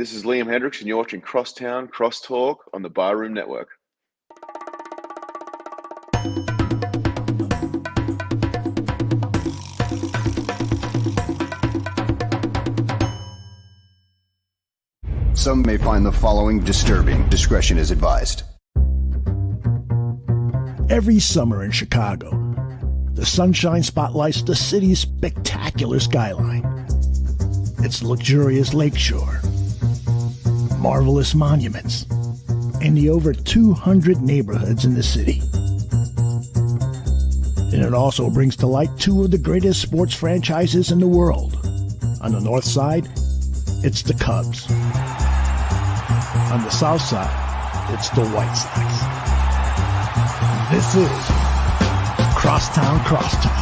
This is Liam Hendricks, and you're watching Crosstown Crosstalk on the Barroom Network. Some may find the following disturbing. Discretion is advised. Every summer in Chicago, the sunshine spotlights the city's spectacular skyline. Its luxurious lakeshore, marvelous monuments, and the over 200 neighborhoods in the city. And it also brings to light two of the greatest sports franchises in the world. On the north side, it's the Cubs. On the south side, it's the White Sox. This is Crosstown Crosstalk.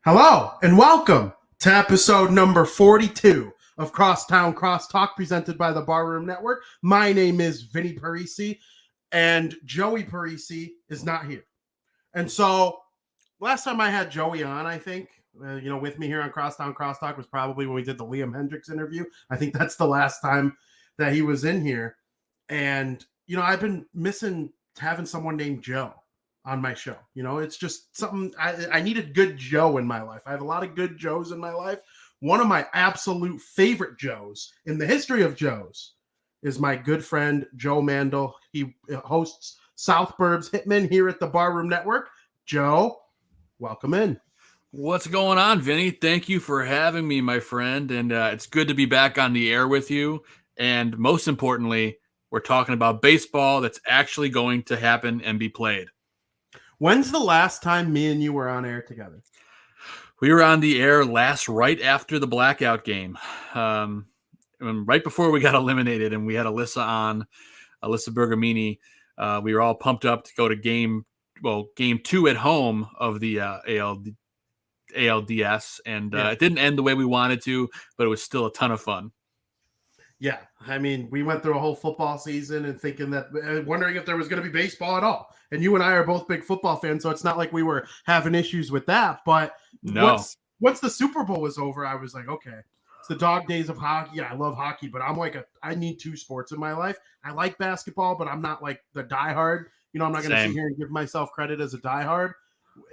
Hello and welcome to episode number 42 of Crosstown Crosstalk, presented by the Barroom Network. My name is Vinnie Parise, and Joey Parise is not here. And so last time I had Joey on, I think, with me here on Crosstown Crosstalk was probably when we did the Liam Hendricks interview. I think that's the last time that he was in here. And, I've been missing having someone named Joe on my show. It's just something I needed good Joe in my life. I have a lot of good Joes in my life. One of my absolute favorite Joes in the history of Joes is my good friend, Joe Mandel. He hosts South Burbs Hitmen here at the Barroom Network. Joe, welcome in. What's going on, Vinny? Thank you for having me, my friend. And it's good to be back on the air with you. And most importantly, we're talking about baseball that's actually going to happen and be played. When's the last time me and you were on air together? We were on the air right after the blackout game, right before we got eliminated, and we had Alyssa Bergamini. We were all pumped up to go to game 2 at home of the ALDS, and it didn't end the way we wanted to, but it was still a ton of fun. Yeah, I mean, we went through a whole football season and wondering if there was going to be baseball at all. And you and I are both big football fans, so it's not like we were having issues with that. But no. Once the Super Bowl was over, I was like, okay, it's the dog days of hockey. Yeah, I love hockey, but I'm like, I need two sports in my life. I like basketball, but I'm not like the diehard. I'm not going to sit here and give myself credit as a diehard.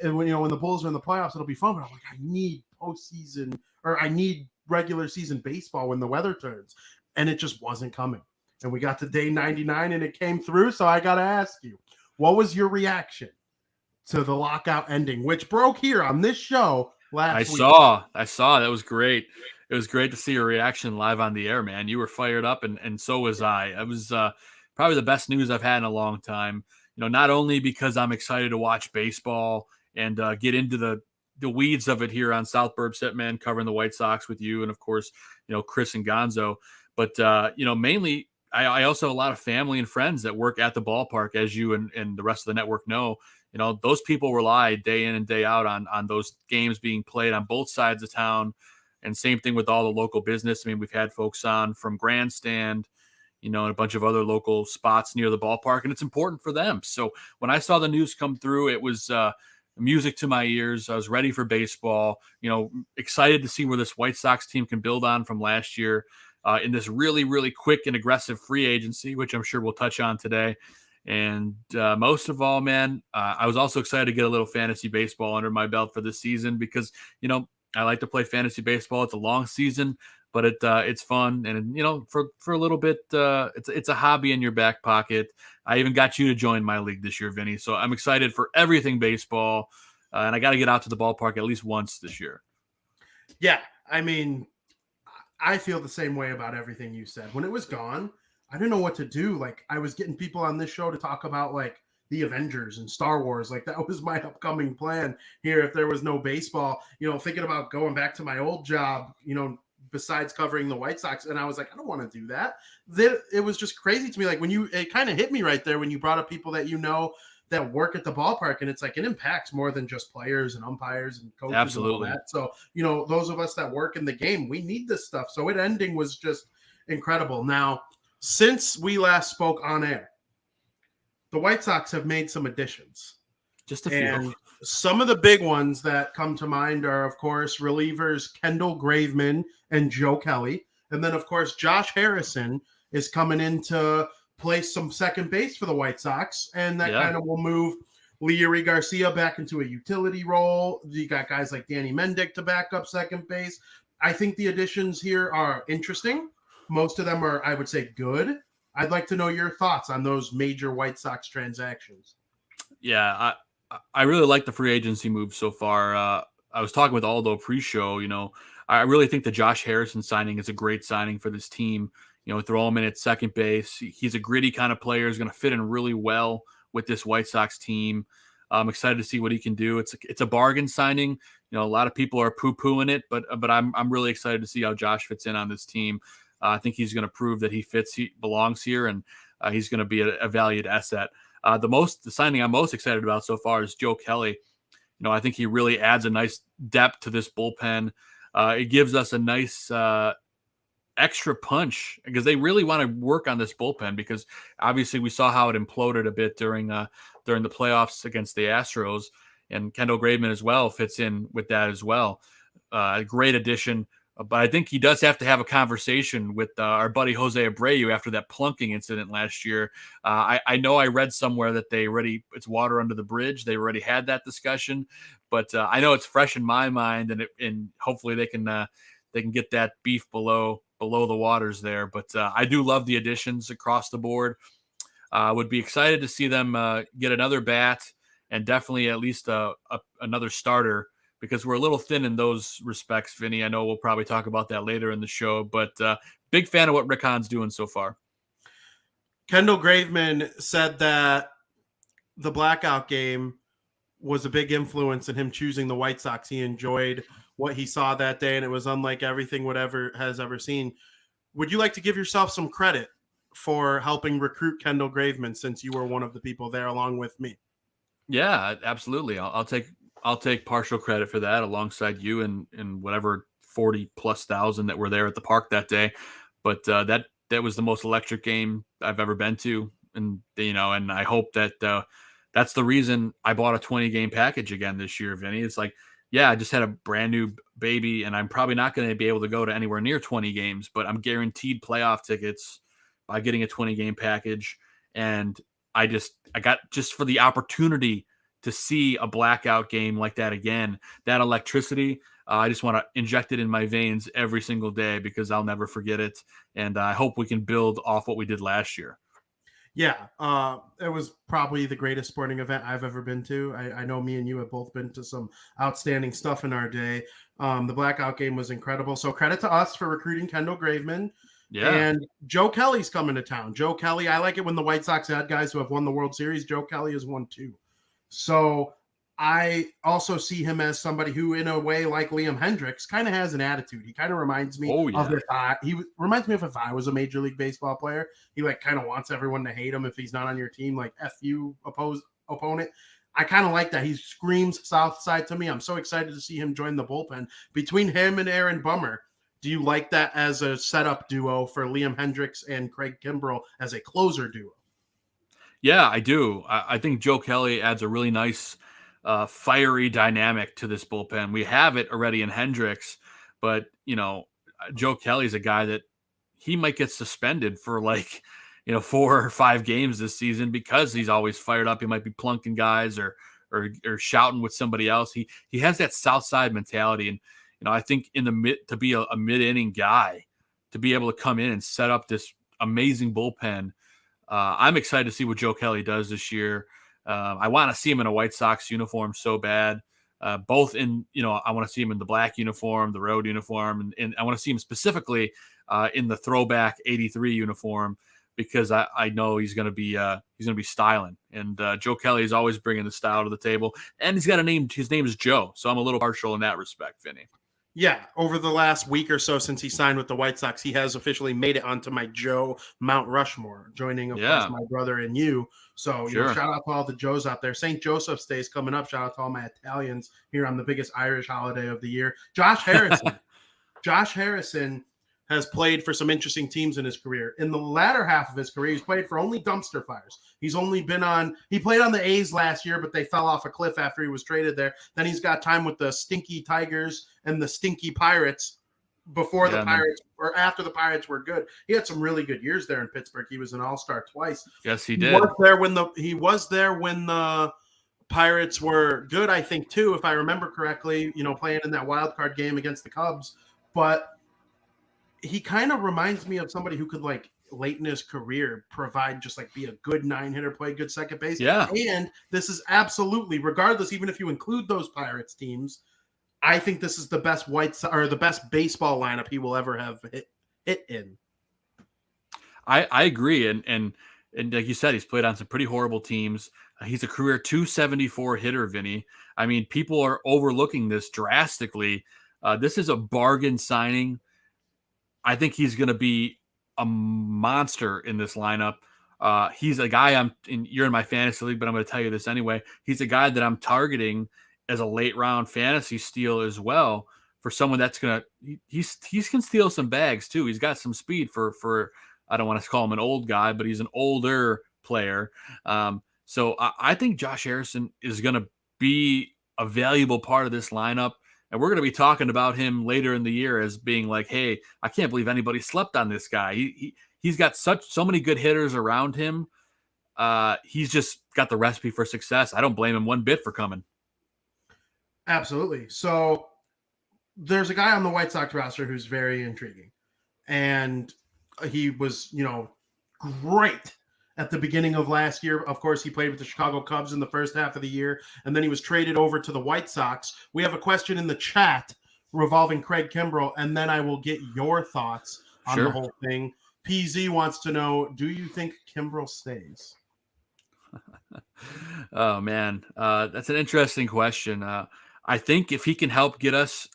And when the Bulls are in the playoffs, it'll be fun. But I'm like, I need postseason, or I need regular season baseball when the weather turns. And it just wasn't coming. And we got to day 99 and it came through. So I got to ask you, what was your reaction to the lockout ending, which broke here on this show last week? I saw. That was great. It was great to see your reaction live on the air, man. You were fired up, and so was I. It was probably the best news I've had in a long time. Not only because I'm excited to watch baseball and get into the weeds of it here on South Burbs Hitmen, covering the White Sox with you, and of course, Chris and Gonzo. But, mainly I also have a lot of family and friends that work at the ballpark, as you and the rest of the network know. Those people rely day in and day out on those games being played on both sides of town. And same thing with all the local business. I mean, we've had folks on from Grandstand, and a bunch of other local spots near the ballpark, and it's important for them. So when I saw the news come through, it was music to my ears. I was ready for baseball, excited to see where this White Sox team can build on from last year. In this really, really quick and aggressive free agency, which I'm sure we'll touch on today. And most of all, man, I was also excited to get a little fantasy baseball under my belt for this season because, I like to play fantasy baseball. It's a long season, but it's fun. And, for a little bit, it's a hobby in your back pocket. I even got you to join my league this year, Vinny. So I'm excited for everything baseball. And I got to get out to the ballpark at least once this year. Yeah, I mean, I feel the same way about everything you said. When it was gone, I didn't know what to do. Like, I was getting people on this show to talk about, like, the Avengers and Star Wars. Like, that was my upcoming plan here if there was no baseball. Thinking about going back to my old job, besides covering the White Sox. And I was like, I don't want to do that. It was just crazy to me. Like, it kind of hit me right there when you brought up people that that work at the ballpark, and it's like it impacts more than just players and umpires and coaches. Absolutely. And all that. So, those of us that work in the game, we need this stuff. So it ending was just incredible. Now, since we last spoke on air, the White Sox have made some additions. Just a few. And some of the big ones that come to mind are, of course, relievers Kendall Graveman and Joe Kelly. And then, of course, Josh Harrison is coming in to play some second base for the White Sox. And that kind of will move Leury Garcia back into a utility role. You got guys like Danny Mendick to back up second base. I think the additions here are interesting. Most of them are, I would say, good. I'd like to know your thoughts on those major White Sox transactions. Yeah, I really like the free agency move so far. I was talking with Aldo pre-show. I really think the Josh Harrison signing is a great signing for this team. Throw him in at second base. He's a gritty kind of player. He's going to fit in really well with this White Sox team. I'm excited to see what he can do. It's a bargain signing. A lot of people are poo-pooing it, but I'm really excited to see how Josh fits in on this team. I think he's going to prove that he belongs here, and he's going to be a valued asset. The signing I'm most excited about so far is Joe Kelly. I think he really adds a nice depth to this bullpen. It gives us a nice extra punch because they really want to work on this bullpen, because obviously we saw how it imploded a bit during the playoffs against the Astros, and Kendall Graveman as well fits in with that as well. A great addition. But I think he does have to have a conversation with our buddy Jose Abreu after that plunking incident last year. I know I read somewhere that it's water under the bridge. They already had that discussion, but I know it's fresh in my mind, and hopefully they can get that beef below the waters there. But I do love the additions across the board. Would be excited to see them get another bat, and definitely at least another starter, because we're a little thin in those respects, Vinny. I know we'll probably talk about that later in the show, but big fan of what Rick Hahn's doing so far. Kendall Graveman said that the blackout game was a big influence in him choosing the White Sox. He enjoyed what he saw that day, and it was unlike everything has ever seen. Would you like to give yourself some credit for helping recruit Kendall Graveman, since you were one of the people there along with me? Yeah, absolutely. I'll take partial credit for that alongside you and whatever 40,000+ that were there at the park that day. But that was the most electric game I've ever been to. And, and I hope that that's the reason I bought a 20-game package again this year, Vinny. It's like, yeah, I just had a brand new baby, and I'm probably not going to be able to go to anywhere near 20 games, but I'm guaranteed playoff tickets by getting a 20-game package. And I got just for the opportunity to see a blackout game like that again, that electricity, I just want to inject it in my veins every single day, because I'll never forget it. And I hope we can build off what we did last year. Yeah, it was probably the greatest sporting event I've ever been to. I know me and you have both been to some outstanding stuff in our day. The blackout game was incredible. So credit to us for recruiting Kendall Graveman. Yeah. And Joe Kelly's coming to town. Joe Kelly, I like it when the White Sox had guys who have won the World Series. Joe Kelly has won 2. So I also see him as somebody who, in a way, like Liam Hendriks, kind of has an attitude. He kind of reminds me of reminds me of if I was a Major League Baseball player. He kind of wants everyone to hate him if he's not on your team, like F you opponent. I kind of like that. He screams South Side to me. I'm so excited to see him join the bullpen. Between him and Aaron Bummer, do you like that as a setup duo for Liam Hendriks and Craig Kimbrough as a closer duo? Yeah, I do. I think Joe Kelly adds a really nice fiery dynamic to this bullpen. We have it already in Hendriks, but Joe Kelly's a guy that he might get suspended for 4 or 5 games this season, because he's always fired up. He might be plunking guys or shouting with somebody else. He has that South Side mentality, and I think to be a mid-inning guy, to be able to come in and set up this amazing bullpen. I'm excited to see what Joe Kelly does this year. I want to see him in a White Sox uniform so bad. Both in, I want to see him in the black uniform, the road uniform, and I want to see him specifically in the throwback 83 uniform, because I know he's going to be styling. And Joe Kelly is always bringing the style to the table, and he's got a name. His name is Joe, so I'm a little partial in that respect, Vinny. Yeah, over the last week or so since he signed with the White Sox, he has officially made it onto my Joe Mount Rushmore, joining, of course, my brother and you. So, shout out to all the Joes out there. St. Joseph's Day is coming up. Shout out to all my Italians here on the biggest Irish holiday of the year. Josh Harrison has played for some interesting teams in his career. In the latter half of his career, he's played for only dumpster fires. He played on the A's last year, but they fell off a cliff after he was traded there. Then he's got time with the Stinky Tigers and the Stinky Pirates before the Pirates or after the Pirates were good. He had some really good years there in Pittsburgh. He was an all-star twice. Yes, he did. He was there when the Pirates were good, I think, too, if I remember correctly, playing in that wild card game against the Cubs. But he kind of reminds me of somebody who could, like, late in his career, provide just like be a good 9-hitter, play good second base. Yeah. And this is absolutely, regardless, even if you include those Pirates teams, I think this is the best the best baseball lineup he will ever have hit in. I agree. And like you said, he's played on some pretty horrible teams. He's a career 274 hitter, Vinny. I mean, people are overlooking this drastically. This is a bargain signing. I think he's going to be a monster in this lineup. He's a guy you're in my fantasy league, but I'm going to tell you this anyway. He's a guy that I'm targeting as a late round fantasy steal as well, for someone that's going to, he can steal some bags too. He's got some speed for, I don't want to call him an old guy, but he's an older player. So I think Josh Harrison is going to be a valuable part of this lineup. And we're going to be talking about him later in the year as being like, hey, I can't believe anybody slept on this guy. He's got so many good hitters around him. He's just got the recipe for success. I don't blame him one bit for coming. Absolutely. So there's a guy on the White Sox roster who's very intriguing. And he was, great at the beginning of last year. Of course, he played with the Chicago Cubs in the first half of the year, and then he was traded over to the White Sox. We have a question in the chat revolving Craig Kimbrough, and then I will get your thoughts on the whole thing. PZ wants to know, do you think Kimbrough stays? Oh, man. That's an interesting question. I think if he can help get us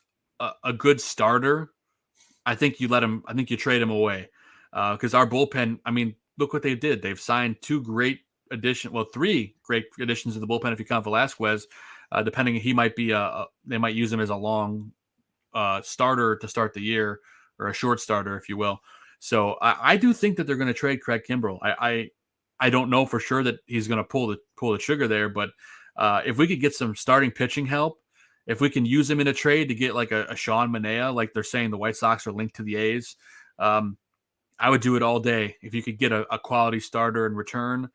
a good starter, I think you trade him away. Because our bullpen, I mean, look what they did. They've signed three great additions to the bullpen if you count Velasquez. Depending, he might be they might use him as a long starter to start the year, or a short starter, if you will. So I do think that they're going to trade Craig Kimbrough. I don't know for sure that he's going to pull the trigger there, but if we could get some starting pitching help, if we can use him in a trade to get like a Sean Manaea, like they're saying the White Sox are linked to the A's, I would do it all day. If you could get a quality starter in return,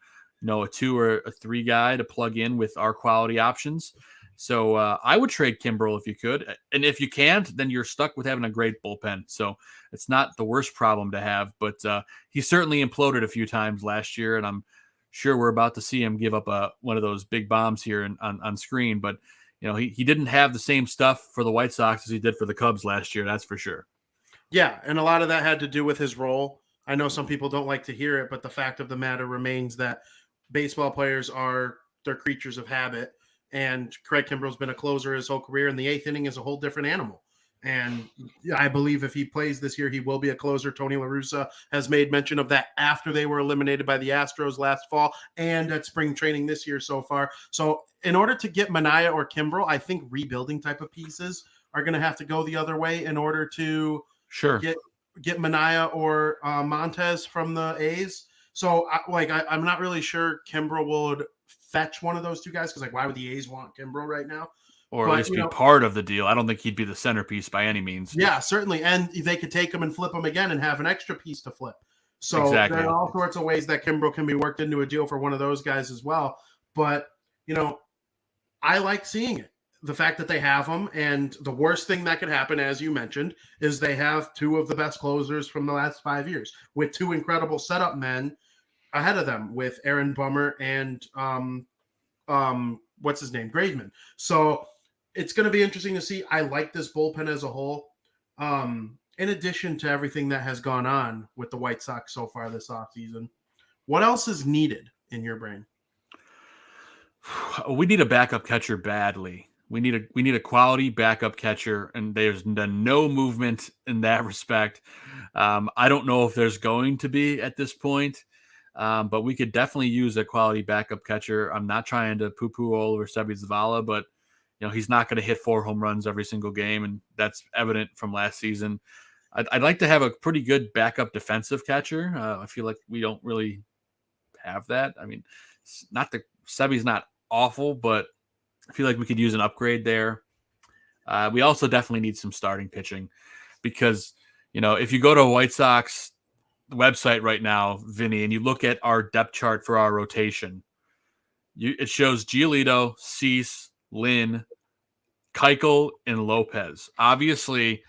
a 2 or a 3 guy to plug in with our quality options. So I would trade Kimbrough if you could. And if you can't, then you're stuck with having a great bullpen. So it's not the worst problem to have, but he certainly imploded a few times last year, and I'm sure we're about to see him give up one of those big bombs here on screen. But he didn't have the same stuff for the White Sox as he did for the Cubs last year. That's for sure. Yeah, and a lot of that had to do with his role. I know some people don't like to hear it, but the fact of the matter remains that baseball players they're creatures of habit. And Craig Kimbrough's been a closer his whole career, and the 8th inning is a whole different animal. And I believe if he plays this year, he will be a closer. Tony La Russa has made mention of that after they were eliminated by the Astros last fall and at spring training this year so far. So in order to get Manaea or Kimbrough, I think rebuilding type of pieces are going to have to go the other way in order to get Manaea or Montez from the A's. So I'm not really sure Kimbrough would fetch one of those two guys, because why would the A's want Kimbrough right now? Or at least be part of the deal. I don't think he'd be the centerpiece by any means. Yeah, certainly. And they could take him and flip him again and have an extra piece to flip. So exactly. There are all sorts of ways that Kimbrough can be worked into a deal for one of those guys as well. But, I like seeing it. The fact that they have him, and the worst thing that could happen, as you mentioned, is they have 2 of the best closers from the last 5 years, with 2 incredible setup men ahead of them, with Aaron Bummer and what's his name, Graveman. So it's going to be interesting to see. I like this bullpen as a whole. In addition to everything that has gone on with the White Sox so far this offseason, what else is needed in your brain? We need a backup catcher badly. We need a quality backup catcher, and there's no movement in that respect. I don't know if there's going to be at this point, but we could definitely use a quality backup catcher. I'm not trying to poo-poo all over Sebi Zavala, but he's not going to hit 4 home runs every single game, and that's evident from last season. I'd like to have a pretty good backup defensive catcher. I feel like we don't really have that. I mean, Seby's not awful, but I feel like we could use an upgrade there. We also definitely need some starting pitching because, if you go to White Sox website right now, Vinny, and you look at our depth chart for our rotation, it shows Giolito, Cease, Lynn, Keuchel, and Lopez. Obviously,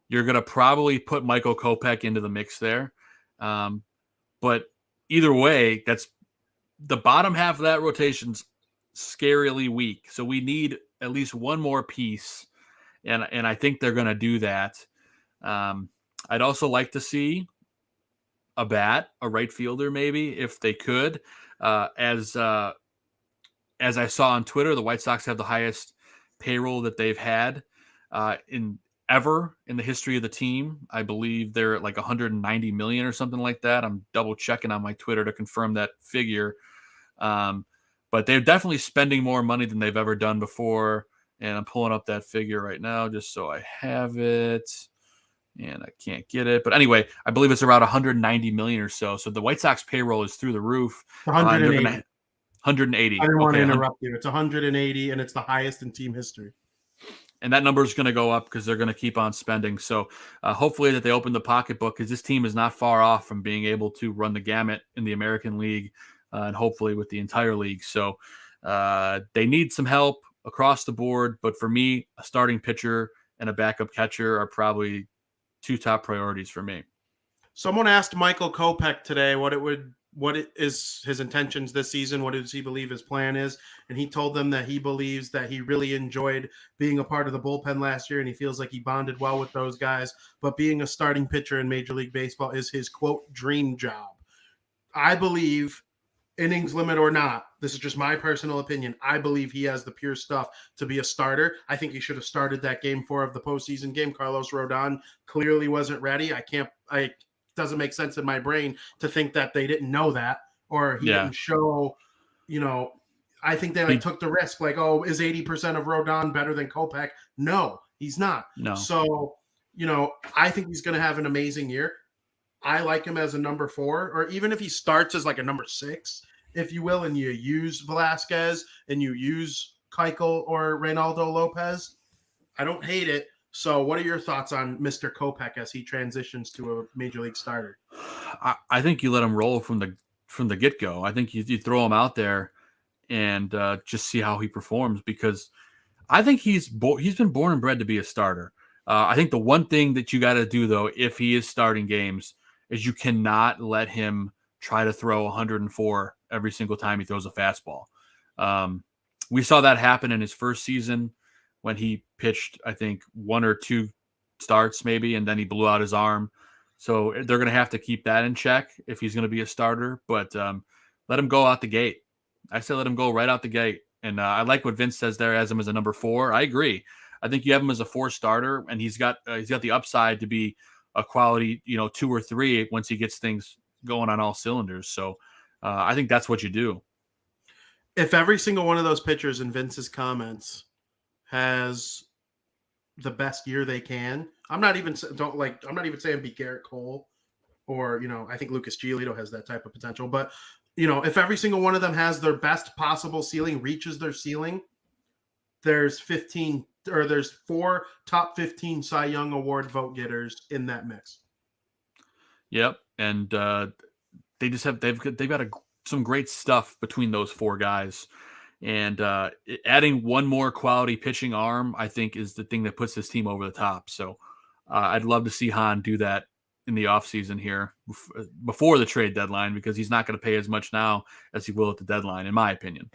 you're going to probably put Michael Kopech into the mix there. But either way, that's the bottom half of that rotation's scarily weak. So we need at least one more piece, and I think they're going to do that. I'd also like to see a right fielder maybe, if they could. As I saw on Twitter, the White Sox have the highest payroll that they've had ever in the history of the team. I believe they're at like 190 million or something like that. I'm double checking on my Twitter to confirm that figure. But they're definitely spending more money than they've ever done before. And I'm pulling up that figure right now just so I have it. And I can't get it. But anyway, I believe it's around 190 million or so. So the White Sox payroll is through the roof. 180. 180. I didn't want to interrupt you. It's 180, and it's the highest in team history. And that number is going to go up because they're going to keep on spending. So hopefully that they open the pocketbook, because this team is not far off from being able to run the gamut in the American League and hopefully with the entire league. So they need some help across the board. But for me, a starting pitcher and a backup catcher are probably two top priorities for me. Someone asked Michael Kopech today what is his intentions this season. What does he believe his plan is? And he told them that he believes that he really enjoyed being a part of the bullpen last year, and he feels like he bonded well with those guys. But being a starting pitcher in Major League Baseball is his, quote, dream job. I believe, innings limit or not, this is just my personal opinion, I believe he has the pure stuff to be a starter. I think he should have started that game 4 of the postseason game. Carlos Rodon clearly wasn't ready. Doesn't make sense in my brain to think that they didn't know that, or he didn't show, I think they took the risk. Like, oh, is 80% of Rodon better than Kopech? No, he's not. No. So, I think he's going to have an amazing year. I like him as a number 4, or even if he starts as like a number 6, if you will, and you use Velasquez and you use Keuchel or Reynaldo Lopez, I don't hate it. So what are your thoughts on Mr. Kopech as he transitions to a major league starter? I think you let him roll from the get-go. I think you throw him out there and just see how he performs, because I think he's been born and bred to be a starter. I think the one thing that you got to do, though, if he is starting games, is you cannot let him try to throw 104 every single time he throws a fastball. We saw that happen in his first season when he pitched, I think, 1 or 2 starts maybe, and then he blew out his arm. So they're going to have to keep that in check if he's going to be a starter. But let him go out the gate. I say let him go right out the gate. And I like what Vince says there, as him as a number 4. I agree. I think you have him as a 4 starter, and he's got the upside to be a quality, 2 or 3 once he gets things going on all cylinders. So I think that's what you do. If every single one of those pitchers in Vince's comments has the best year they can, I'm not even saying be Garrett Cole or, I think Lucas Giolito has that type of potential, but if every single one of them has their best possible ceiling, reaches their ceiling, there's 4 top 15 Cy Young Award vote getters in that mix. Yep. And they've got some great stuff between those 4 guys. And adding one more quality pitching arm, I think, is the thing that puts this team over the top. So I'd love to see Hahn do that in the offseason here before the trade deadline, because he's not going to pay as much now as he will at the deadline, in my opinion.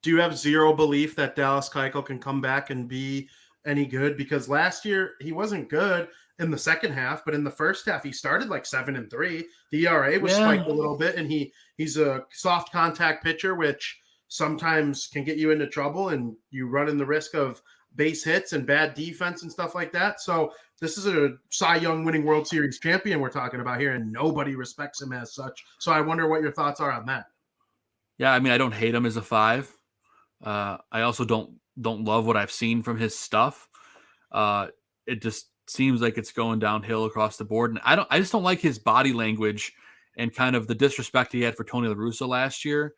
Do you have zero belief that Dallas Keuchel can come back and be any good? Because last year he wasn't good in the second half, but in the first half he started like 7-3. The ERA was spiked a little bit, and he's a soft contact pitcher, which sometimes can get you into trouble, and you run in the risk of base hits and bad defense and stuff like that. So this is a Cy Young winning World Series champion we're talking about here, and nobody respects him as such. So I wonder what your thoughts are on that. Yeah, I mean, I don't hate him as a 5. I also don't love what I've seen from his stuff. It just seems like it's going downhill across the board. And I just don't like his body language and kind of the disrespect he had for Tony La Russa last year.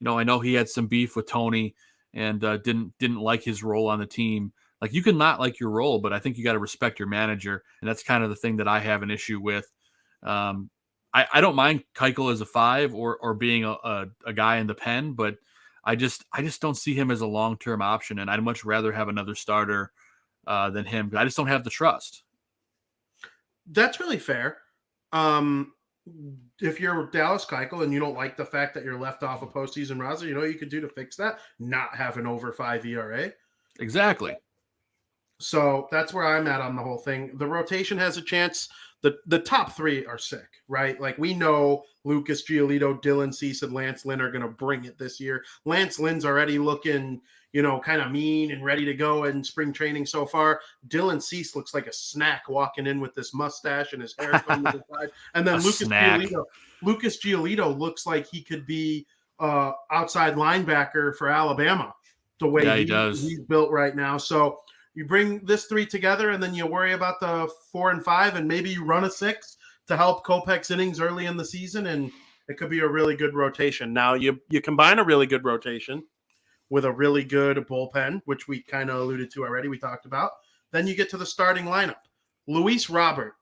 I know he had some beef with Tony and didn't like his role on the team. Like, you can not like your role, but I think you got to respect your manager. And that's kind of the thing that I have an issue with. I don't mind Keuchel as a 5 or being a guy in the pen, but I just don't see him as a long-term option. And I'd much rather have another starter than him. I just don't have the trust. That's really fair. If you're Dallas Keuchel and you don't like the fact that you're left off a postseason roster, you know what you could do to fix that? Not have an over 5 ERA. Exactly. So that's where I'm at on the whole thing. The rotation has a chance. The top 3 are sick, right? Like, we know Lucas Giolito, Dylan Cease, and Lance Lynn are going to bring it this year. Lance Lynn's already looking, kind of mean and ready to go in spring training so far. Dylan Cease looks like a snack walking in with this mustache and his hair coming to the side. And then Lucas Giolito looks like he could be outside linebacker for Alabama the way he does. He's built right now. So you bring this 3 together, and then you worry about the 4 and 5, and maybe you run a 6 to help Kopech's innings early in the season, and it could be a really good rotation. Now, you combine a really good rotation with a really good bullpen, which we kind of alluded to already, we talked about. Then you get to the starting lineup. Luis Robert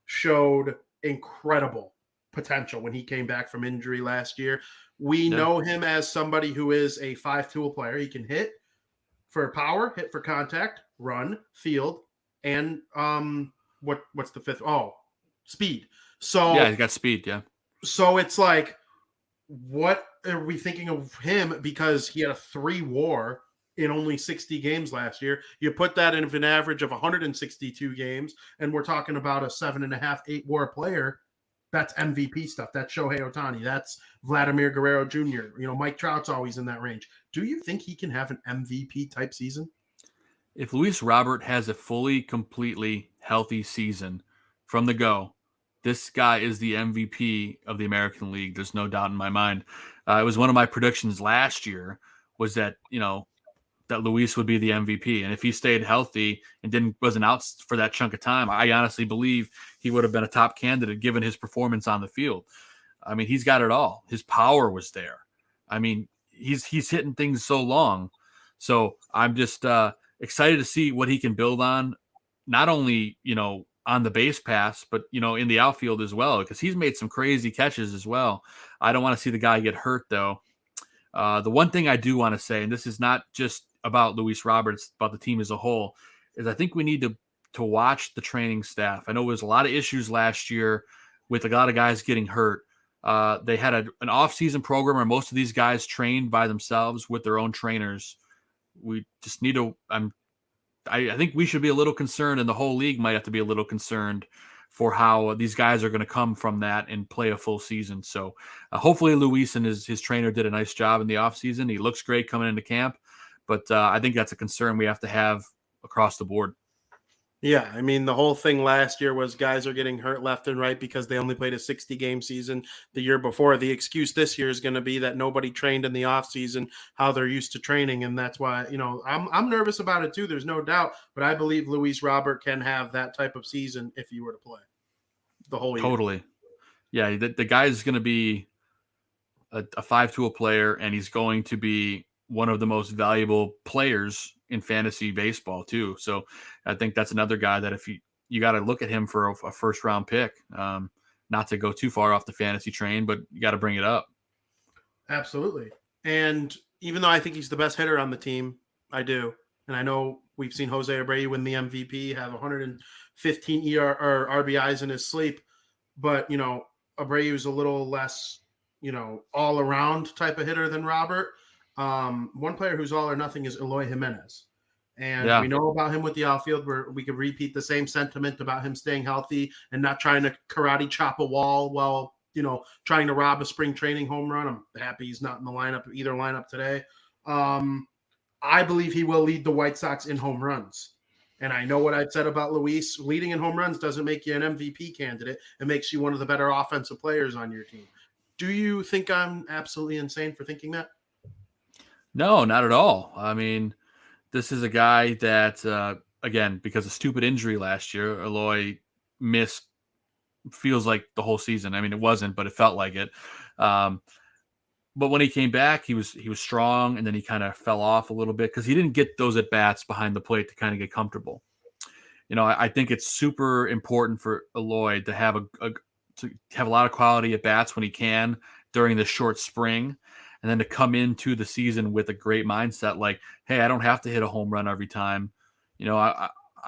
showed incredible potential when he came back from injury last year. We know him as somebody who is a 5-tool player. He can hit for power, hit for contact, run, field, and what's the 5th? Oh, speed. So yeah, he's got speed. Yeah. So it's like, what are we thinking of him? Because he had a 3 WAR in only 60 games last year. You put that in an average of 162 games, and we're talking about a 7.5, 8 WAR player. That's MVP stuff. That's Shohei Ohtani. That's Vladimir Guerrero Jr. Mike Trout's always in that range. Do you think he can have an MVP type season? If Luis Robert has a fully, completely healthy season from the go, this guy is the MVP of the American League. There's no doubt in my mind. It was one of my predictions last year was that, that Luis would be the MVP. And if he stayed healthy and wasn't out for that chunk of time, I honestly believe he would have been a top candidate given his performance on the field. I mean, he's got it all. His power was there. I mean, he's hitting things so long. So I'm just excited to see what he can build on, not only, on the base pass, but, in the outfield as well, because he's made some crazy catches as well. I don't want to see the guy get hurt, though. The one thing I do want to say, and this is not just about Luis Roberts, about the team as a whole, is I think we need to watch the training staff. I know there was a lot of issues last year with a lot of guys getting hurt. They had an off-season program where most of these guys trained by themselves with their own trainers. We just need to I think we should be a little concerned, and the whole league might have to be a little concerned for how these guys are going to come from that and play a full season. So hopefully Luis and his trainer did a nice job in the offseason. He looks great coming into camp, but I think that's a concern we have to have across the board. Yeah, I mean, the whole thing last year was guys are getting hurt left and right because they only played a 60-game season the year before. The excuse this year is going to be that nobody trained in the offseason how they're used to training, and that's why, I'm nervous about it too, there's no doubt, but I believe Luis Robert can have that type of season if he were to play the whole year. Totally. Yeah, the guy is going to be a 5-tool player, and he's going to be one of the most valuable players in fantasy baseball too. So I think that's another guy that if you got to look at him for a first round pick, not to go too far off the fantasy train, but you got to bring it up. Absolutely. And even though I think he's the best hitter on the team, I do. And I know we've seen Jose Abreu win the MVP, have 115 or RBIs in his sleep, but Abreu is a little less, all around type of hitter than Robert. One player who's all or nothing is Eloy Jimenez. And we know about him with the outfield, where we could repeat the same sentiment about him staying healthy and not trying to karate chop a wall while, trying to rob a spring training home run. I'm happy he's not in the either lineup today. I believe he will lead the White Sox in home runs. And I know what I've said about Luis. Leading in home runs doesn't make you an MVP candidate. It makes you one of the better offensive players on your team. Do you think I'm absolutely insane for thinking that? No, not at all. I mean, this is a guy that, again, because of stupid injury last year, Eloy missed feels like the whole season. I mean, it wasn't, but it felt like it. But when he came back, he was strong, and then he kind of fell off a little bit because he didn't get those at bats behind the plate to kind of get comfortable. I think it's super important for Eloy to have a lot of quality at bats when he can during the short spring, and then to come into the season with a great mindset, like, hey, I don't have to hit a home run every time.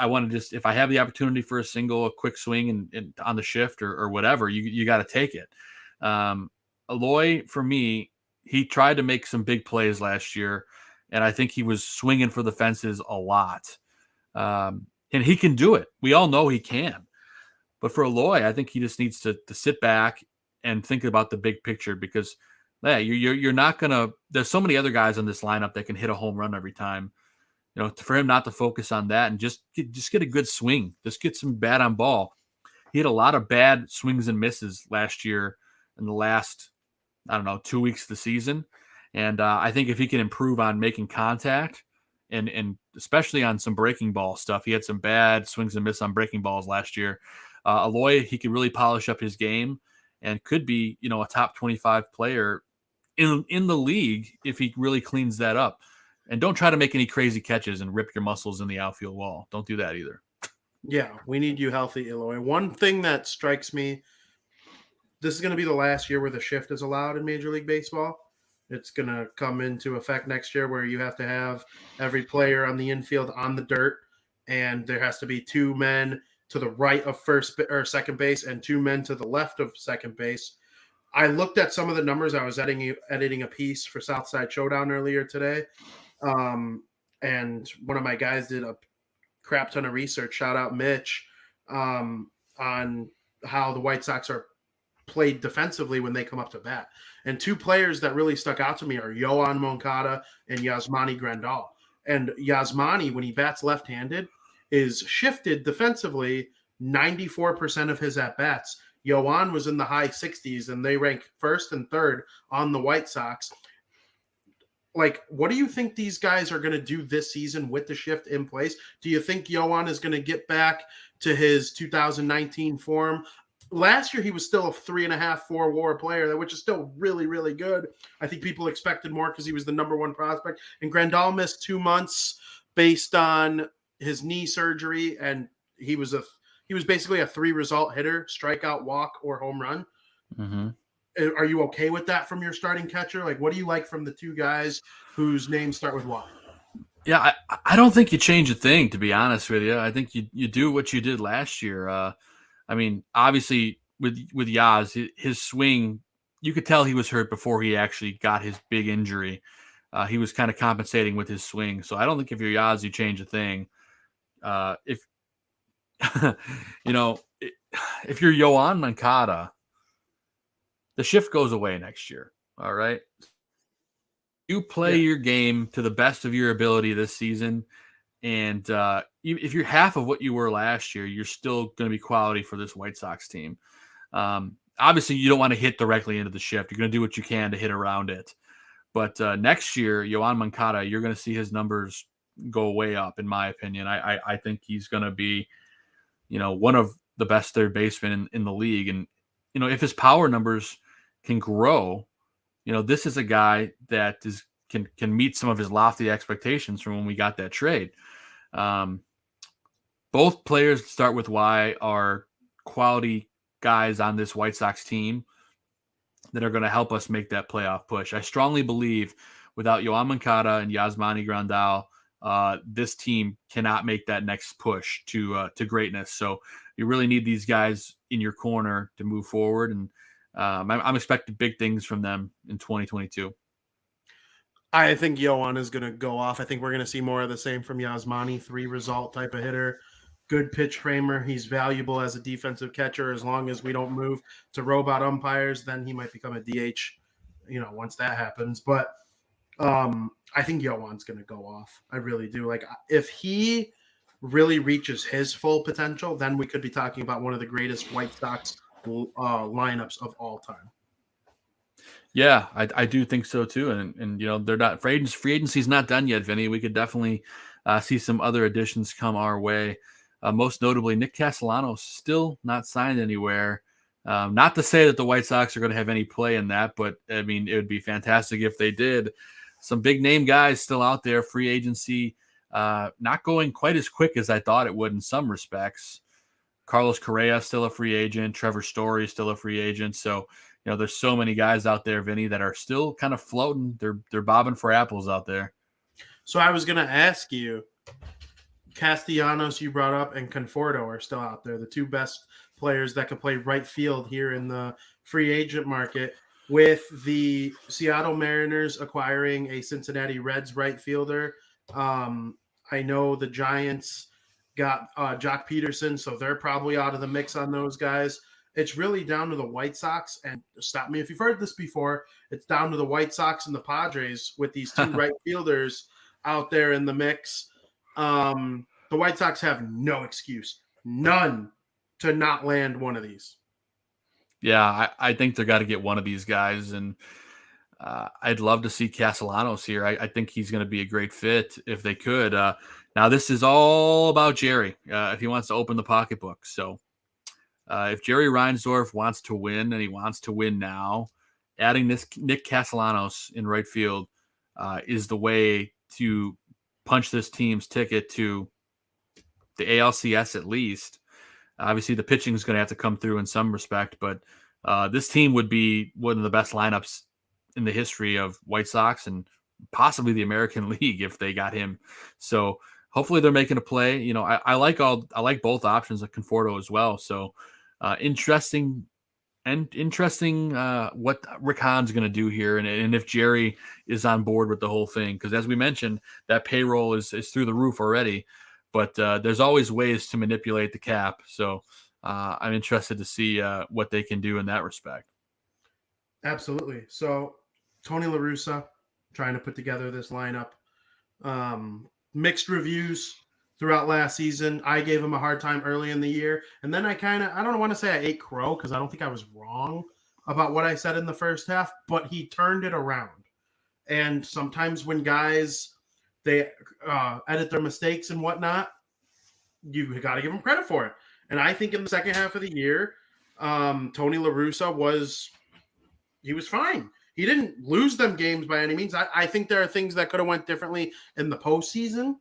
I want to just, if I have the opportunity for a single, a quick swing and on the shift or whatever, you got to take it. Eloy, for me, he tried to make some big plays last year, and I think he was swinging for the fences a lot. And he can do it. We all know he can. But for Eloy, I think he just needs to sit back and think about the big picture, because you're not going to – there's so many other guys in this lineup that can hit a home run every time. For him not to focus on that and just get a good swing, just get some bat on ball. He had a lot of bad swings and misses last year in the last, 2 weeks of the season. And I think if he can improve on making contact and especially on some breaking ball stuff, he had some bad swings and misses on breaking balls last year. Eloy, he could really polish up his game and could be, a top 25 player in the league if he really cleans that up. And don't try to make any crazy catches and rip your muscles in the outfield wall. Don't do that either. Yeah, we need you healthy, Eloy. One thing that strikes me, this is going to be the last year where the shift is allowed in Major League Baseball. It's going to come into effect next year where you have to have every player on the infield on the dirt, and there has to be 2 men to the right of first or second base and 2 men to the left of second base. I looked at some of the numbers. I was editing a piece for Southside Showdown earlier today. And one of my guys did a crap ton of research, shout out Mitch, on how the White Sox are played defensively when they come up to bat. And 2 players that really stuck out to me are Yoan Moncada and Yasmani Grandal. And Yasmani, when he bats left-handed, is shifted defensively 94% of his at-bats. Yoan was in the high 60s, and they rank first and third on the White Sox. Like, what do you think these guys are going to do this season with the shift in place? Do you think Yoan is going to get back to his 2019 form? Last year, he was still a 3.5, 4 WAR player, which is still really, really good. I think people expected more because he was the number 1 prospect. And Grandal missed 2 months based on his knee surgery, and he was basically a 3-result hitter: strikeout, walk, or home run. Mm-hmm. Are you okay with that from your starting catcher? Like, what do you like from the 2 guys whose names start with Y? Yeah, I don't think you change a thing, to be honest with you. I think you do what you did last year. Obviously, with Yaz, his swing, you could tell he was hurt before he actually got his big injury. He was kind of compensating with his swing. So I don't think if you're Yaz, you change a thing. If if you're Yoan Moncada, the shift goes away next year. All right. You play your game to the best of your ability this season. And if you're half of what you were last year, you're still going to be quality for this White Sox team. Obviously, you don't want to hit directly into the shift. You're going to do what you can to hit around it. But next year, Yoan Moncada, you're going to see his numbers go way up, in my opinion. I think he's going to be, one of the best third basemen in the league. And, if his power numbers can grow, this is a guy that can meet some of his lofty expectations from when we got that trade. Both players that start with Y are quality guys on this White Sox team that are going to help us make that playoff push. I strongly believe without Yoan Moncada and Yasmani Grandal, this team cannot make that next push to greatness. So you really need these guys in your corner to move forward. And I'm expecting big things from them in 2022. I think Yoan is going to go off. I think we're going to see more of the same from Yasmani, 3-result type of hitter, good pitch framer. He's valuable as a defensive catcher. As long as we don't move to robot umpires, then he might become a DH, once that happens. But I think Yoan's going to go off. I really do. Like, if he really reaches his full potential, then we could be talking about one of the greatest White Sox lineups of all time. Yeah, I do think so too. And they're not free agency's not done yet, Vinny. We could definitely see some other additions come our way. Most notably, Nick Castellanos still not signed anywhere. Not to say that the White Sox are going to have any play in that, but I mean, it would be fantastic if they did. Some big name guys still out there. Free agency not going quite as quick as I thought it would in some respects. Carlos Correa still a free agent. Trevor Story still a free agent. So, there's so many guys out there, Vinny, that are still kind of floating. They're bobbing for apples out there. So I was going to ask you, Castellanos you brought up and Conforto are still out there, the two best players that could play right field here in the free agent market. With the Seattle Mariners acquiring a Cincinnati Reds right fielder, I know the Giants got Jock Peterson, so they're probably out of the mix on those guys. It's really down to the White Sox, and stop me if you've heard this before, it's down to the White Sox and the Padres with these two right fielders out there in the mix. The White Sox have no excuse, none, to not land one of these. Yeah, I think they got to get one of these guys, and I'd love to see Castellanos here. I think he's going to be a great fit if they could. Now, this is all about Jerry, if he wants to open the pocketbook. So if Jerry Reinsdorf wants to win, and he wants to win now, adding this Nick Castellanos in right field is the way to punch this team's ticket to the ALCS at least. Obviously, the pitching is going to have to come through in some respect, but this team would be one of the best lineups in the history of White Sox and possibly the American League if they got him. So hopefully they're making a play. I like both options of Conforto as well. So interesting what Rick Hahn's going to do here, and if Jerry is on board with the whole thing, because as we mentioned, that payroll is through the roof already. But there's always ways to manipulate the cap. So I'm interested to see what they can do in that respect. Absolutely. So Tony La Russa trying to put together this lineup. Mixed reviews throughout last season. I gave him a hard time early in the year. And then I don't want to say I ate crow because I don't think I was wrong about what I said in the first half, but he turned it around. And sometimes when guys – they edit their mistakes and whatnot, you got to give them credit for it. And I think in the second half of the year, Tony La Russa was fine. He didn't lose them games by any means. I think there are things that could have went differently in the postseason,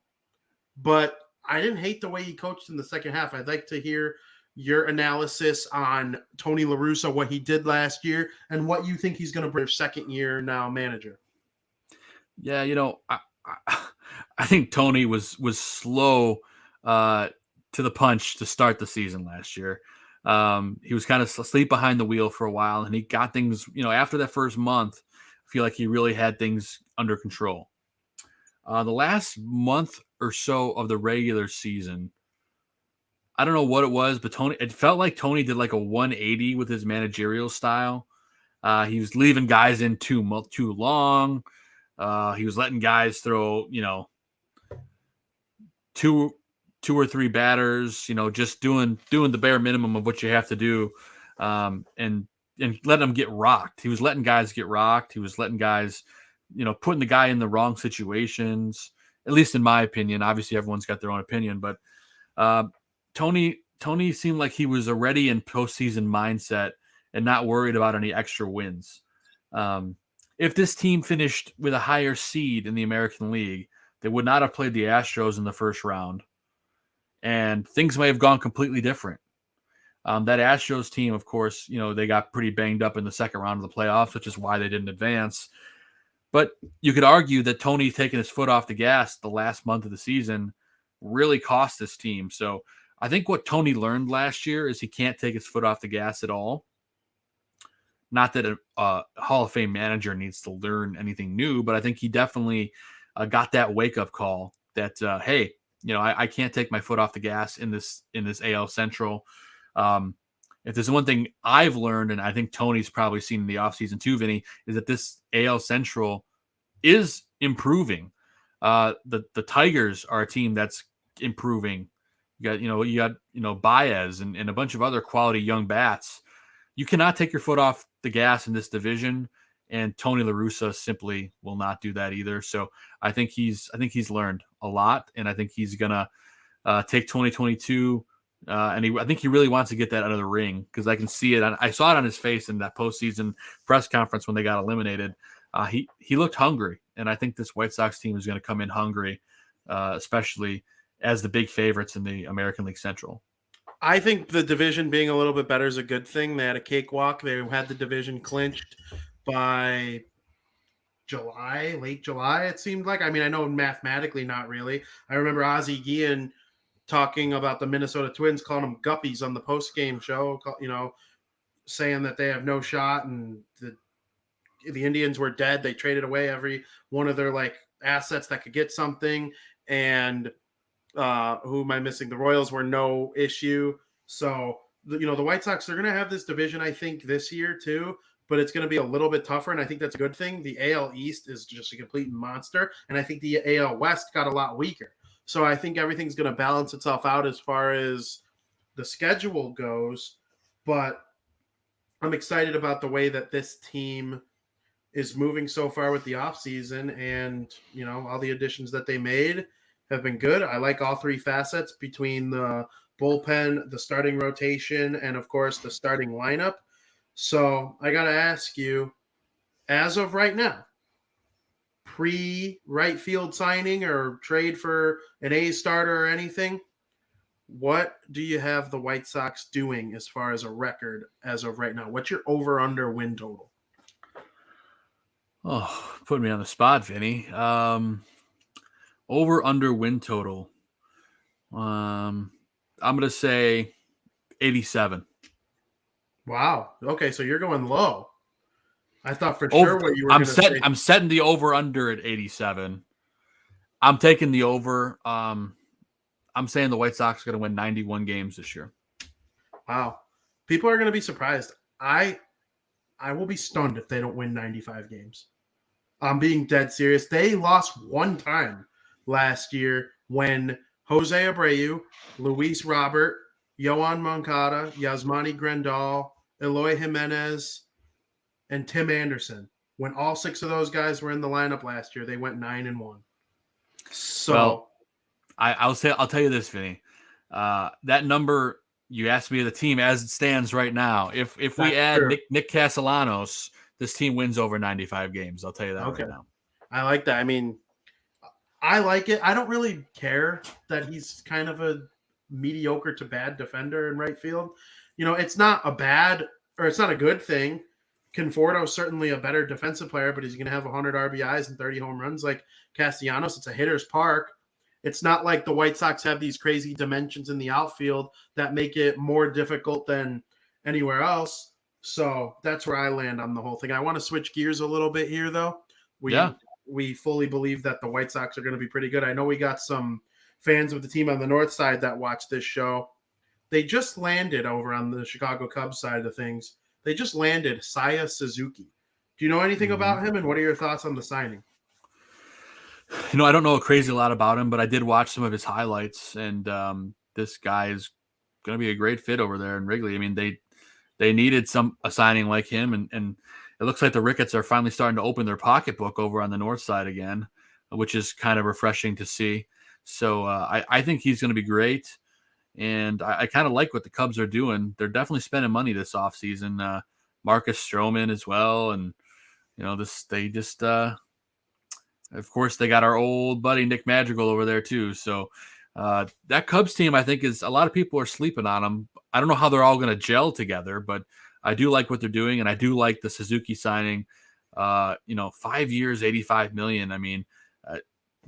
but I didn't hate the way he coached in the second half. I'd like to hear your analysis on Tony La Russa, what he did last year, and what you think he's going to bring second year now manager. Yeah, I think Tony was slow to the punch to start the season last year. He was kind of asleep behind the wheel for a while, and he got things, after that first month, I feel like he really had things under control. The last month or so of the regular season, I don't know what it was, but it felt like Tony did like a 180 with his managerial style. He was leaving guys in too long. He was letting guys throw, two or three batters, just doing the bare minimum of what you have to do, and letting them get rocked. He was letting guys get rocked. He was letting guys, putting the guy in the wrong situations, at least in my opinion. Obviously, everyone's got their own opinion, but Tony seemed like he was already in postseason mindset and not worried about any extra wins. If this team finished with a higher seed in the American League, they would not have played the Astros in the first round, and things may have gone completely different. That Astros team, of course, they got pretty banged up in the second round of the playoffs, which is why they didn't advance. But you could argue that Tony taking his foot off the gas the last month of the season really cost this team. So I think what Tony learned last year is he can't take his foot off the gas at all. Not that a Hall of Fame manager needs to learn anything new, but I think he definitely got that wake-up call that, hey, I can't take my foot off the gas in this AL Central. If there's one thing I've learned, and I think Tony's probably seen in the offseason too, Vinny, is that this AL Central is improving. The Tigers are a team that's improving. You got Baez and a bunch of other quality young bats. You cannot take your foot off the gas in this division and Tony La Russa simply will not do that either. So I think he's learned a lot, and I think he's gonna take 2022. I think he really wants to get that out of the ring, because I can see it. I saw it on his face in that postseason press conference when they got eliminated. He looked hungry, and I think this White Sox team is going to come in hungry, especially as the big favorites in the American League Central. I think the division being a little bit better is a good thing. They had a cakewalk. They had the division clinched by late July, it seemed like. I mean, I know mathematically not really. I remember Ozzie Guillen talking about the Minnesota Twins, calling them guppies on the post-game show, saying that they have no shot and the Indians were dead. They traded away every one of their assets that could get something. And who am I missing? The Royals were no issue. So, the White Sox, they're going to have this division, I think, this year too, but it's going to be a little bit tougher, and I think that's a good thing. The AL East is just a complete monster, and I think the AL West got a lot weaker. So I think everything's going to balance itself out as far as the schedule goes, but I'm excited about the way that this team is moving so far with the offseason, and, all the additions that they made have been good. I like all three facets between the bullpen, the starting rotation, and, of course, the starting lineup. So I got to ask you, as of right now, pre-right field signing or trade for an A starter or anything, what do you have the White Sox doing as far as a record as of right now? What's your over-under win total? Oh, putting me on the spot, Vinny. Over-under win total. I'm going to say 87. Wow. Okay, so you're going low. I thought for sure what you were going to say. I'm setting the over-under at 87. I'm taking the over. I'm saying the White Sox are going to win 91 games this year. Wow. People are going to be surprised. I will be stunned if they don't win 95 games. I'm being dead serious. They lost one time last year when Jose Abreu, Luis Robert, Yohan Moncada, Yasmani Grandal, Eloy Jimenez, and Tim Anderson. When all six of those guys were in the lineup last year, they went 9-1. So, well, I'll tell you this, Vinny. That number you asked me, the team as it stands right now. If we add Nick Castellanos, this team wins over 95 games. I'll tell you that right now. I like that. I mean, I like it. I don't really care that he's kind of a mediocre to bad defender in right field. It's not it's not a good thing. Conforto's certainly a better defensive player, but he's going to have 100 RBIs and 30 home runs like Castellanos. It's a hitter's park. It's not like the White Sox have these crazy dimensions in the outfield that make it more difficult than anywhere else. So that's where I land on the whole thing. I want to switch gears a little bit here, though. We fully believe that the White Sox are going to be pretty good. I know we got some fans of the team on the north side that watch this show. They just landed over on the Chicago Cubs side of things. They just landed Seiya Suzuki. Do you know anything about him, and what are your thoughts on the signing? I don't know a crazy lot about him, but I did watch some of his highlights, and this guy is going to be a great fit over there in Wrigley. I mean, they needed a signing like him, and it looks like the Ricketts are finally starting to open their pocketbook over on the north side again, which is kind of refreshing to see. So I think he's going to be great, and I kind of like what the Cubs are doing. They're definitely spending money this offseason. Marcus Stroman as well, and of course, they got our old buddy Nick Madrigal over there too. So that Cubs team, I think, is a lot of people are sleeping on them. I don't know how they're all going to gel together, but I do like what they're doing, and I do like the Suzuki signing. 5 years, $85 million. I mean,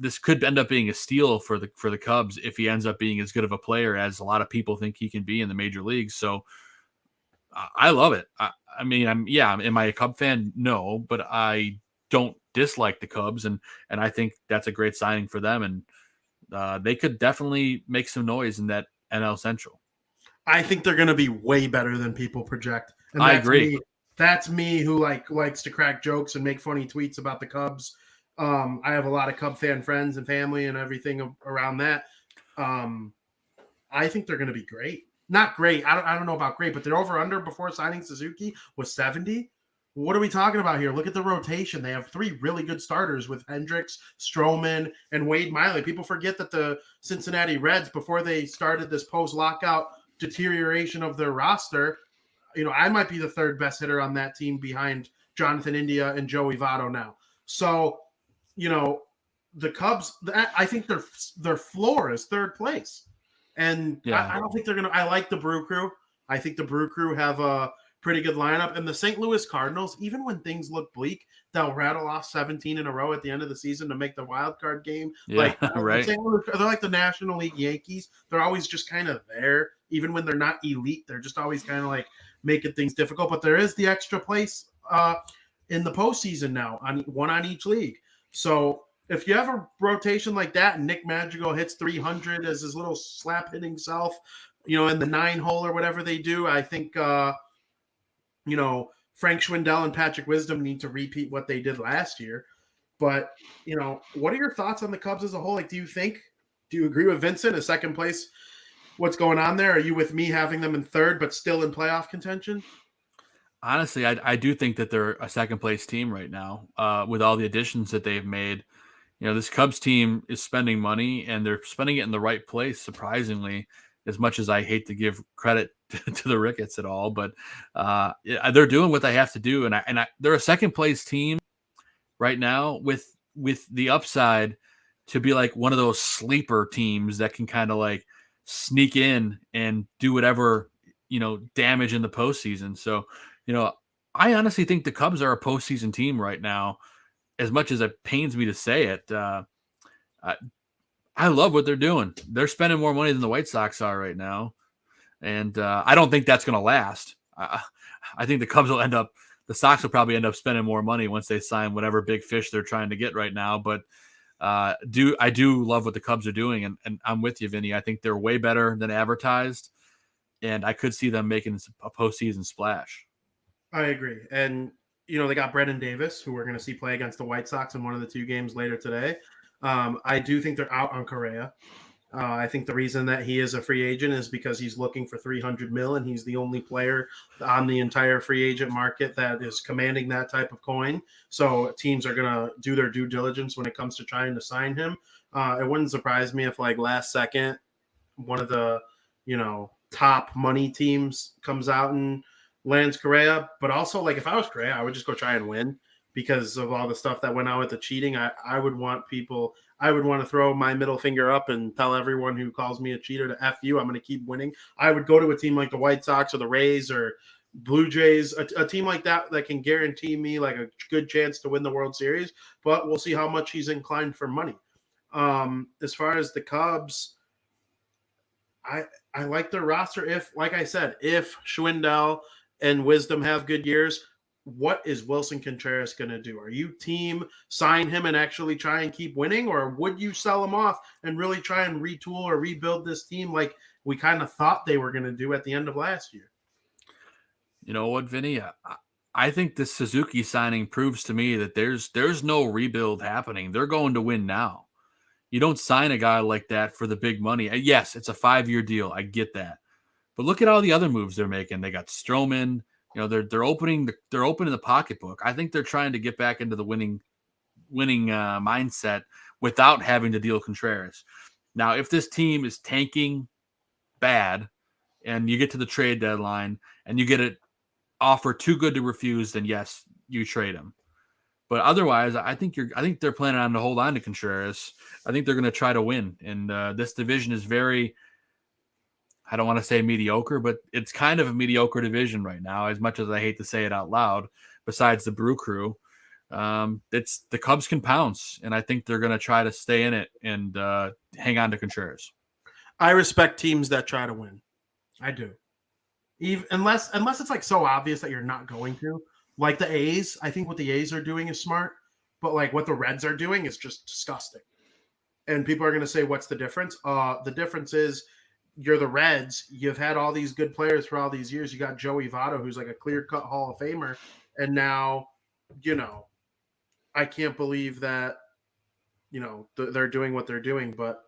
this could end up being a steal for the Cubs if he ends up being as good of a player as a lot of people think he can be in the major leagues. So I love it. Am I a Cub fan? No, but I don't dislike the Cubs, and I think that's a great signing for them, and they could definitely make some noise in that NL Central. I think they're going to be way better than people project. And I agree. That's me who likes to crack jokes and make funny tweets about the Cubs. I have a lot of Cub fan friends and family and everything around that. I think they're going to be great. Not great. I don't know about great, but their over-under before signing Suzuki was 70, what are we talking about here? Look at the rotation. They have 3 really good starters with Hendricks, Stroman, and Wade Miley. People forget that the Cincinnati Reds, before they started this post-lockout deterioration of their roster, I might be the 3rd best hitter on that team behind Jonathan India and Joey Votto now. So, the Cubs, I think their floor is 3rd place. And I don't think they're going to – I like the Brew Crew. I think the Brew Crew have a pretty good lineup. And the St. Louis Cardinals, even when things look bleak, they'll rattle off 17 in a row at the end of the season to make the wild card game. Yeah, right. St. Louis, they're like the National League Yankees. They're always just kind of there. Even when they're not elite, they're just always kind of like making things difficult. But there is the extra place in the postseason now, one on each league. So if you have a rotation like that and Nick Madrigal hits 300 as his little slap hitting self, in the 9-hole or whatever they do, I think, Frank Schwindel and Patrick Wisdom need to repeat what they did last year. But, what are your thoughts on the Cubs as a whole? Like, do you agree with Vincent in 2nd place? What's going on there? Are you with me having them in 3rd, but still in playoff contention? Honestly, I do think that they're a 2nd place team right now with all the additions that they've made. This Cubs team is spending money, and they're spending it in the right place, surprisingly, as much as I hate to give credit to the Ricketts at all. But they're doing what they have to do, and they're a 2nd place team right now with the upside to be like one of those sleeper teams that can kind of like sneak in and do whatever, damage in the postseason. So, I honestly think the Cubs are a postseason team right now. As much as it pains me to say it, I love what they're doing. They're spending more money than the White Sox are right now. And I don't think that's going to last. I think the Sox will probably end up spending more money once they sign whatever big fish they're trying to get right now. But I do love what the Cubs are doing. And I'm with you, Vinny. I think they're way better than advertised. And I could see them making a postseason splash. I agree. And, they got Brendan Davis, who we're going to see play against the White Sox in one of the 2 games later today. I do think they're out on Correa. I think the reason that he is a free agent is because he's looking for $300 million, and he's the only player on the entire free agent market that is commanding that type of coin. So teams are going to do their due diligence when it comes to trying to sign him. It wouldn't surprise me if, like, last second, one of the, top money teams comes out and lands Correa. But also, like, if I was Correa, I would just go try and win because of all the stuff that went on with the cheating. I would want to throw my middle finger up and tell everyone who calls me a cheater to F you. I'm going to keep winning. I would go to a team like the White Sox or the Rays or Blue Jays, a team like that can guarantee me like a good chance to win the World Series, but we'll see how much he's inclined for money. As far as the Cubs, I like their roster. If Schwindel and Wisdom have good years, what is Wilson Contreras going to do? Are you team sign him and actually try and keep winning, or would you sell him off and really try and retool or rebuild this team like we kind of thought they were going to do at the end of last year? You know what, Vinny? I think this Suzuki signing proves to me that there's no rebuild happening. They're going to win now. You don't sign a guy like that for the big money. Yes, it's a 5-year deal. I get that. But look at all the other moves they're making. They got Stroman. They're opening the pocketbook. I think they're trying to get back into the winning mindset without having to deal Contreras. Now, if this team is tanking bad and you get to the trade deadline and you get an offer too good to refuse, then yes, you trade him. But otherwise, I think they're planning on to hold on to Contreras. I think they're going to try to win. And this division is very, I don't want to say mediocre, but it's kind of a mediocre division right now, as much as I hate to say it out loud, besides the Brew Crew. It's the Cubs can pounce, and I think they're going to try to stay in it and hang on to Contreras. I respect teams that try to win. I do. Unless it's like so obvious that you're not going to. Like the A's, I think what the A's are doing is smart, but like what the Reds are doing is just disgusting. And people are going to say, what's the difference? The difference is you're the Reds. You've had all these good players for all these years. You got Joey Votto, who's like a clear-cut Hall of Famer. And now, I can't believe that, they're doing what they're doing. But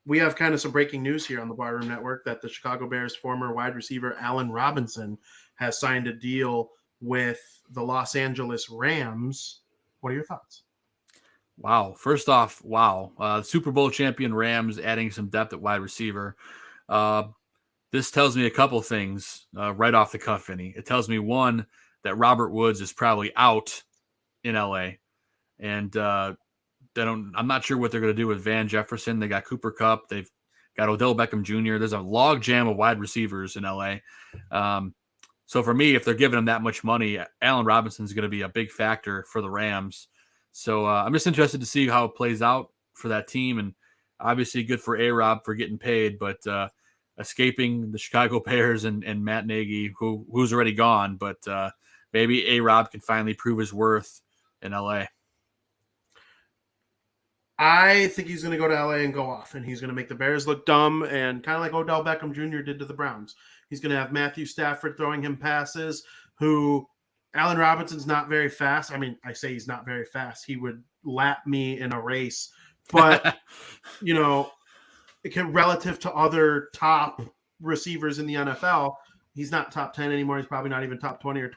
we have kind of some breaking news here on the Barroom Network that the Chicago Bears former wide receiver Allen Robinson has signed a deal with the Los Angeles Rams. What are your thoughts? Wow. First off, wow. Super Bowl champion Rams adding some depth at wide receiver. This tells me a couple things right off the cuff, Vinny. It tells me, one, that Robert Woods is probably out in LA. And I'm not sure what they're going to do with Van Jefferson. They got Cooper Kupp. They've got Odell Beckham Jr. There's a log jam of wide receivers in LA. So for me, if they're giving him that much money, Allen Robinson is going to be a big factor for the Rams. So I'm just interested to see how it plays out for that team. And obviously good for A-Rob for getting paid, but escaping the Chicago Bears and Matt Nagy, who's already gone. But maybe A-Rob can finally prove his worth in LA. I think he's going to go to LA and go off, and he's going to make the Bears look dumb, and kind of like Odell Beckham Jr. did to the Browns. He's going to have Matthew Stafford throwing him passes, who Allen Robinson's not very fast. I mean, I say he's not very fast. He would lap me in a race. But, relative to other top receivers in the NFL, he's not top 10 anymore. He's probably not even top 20 or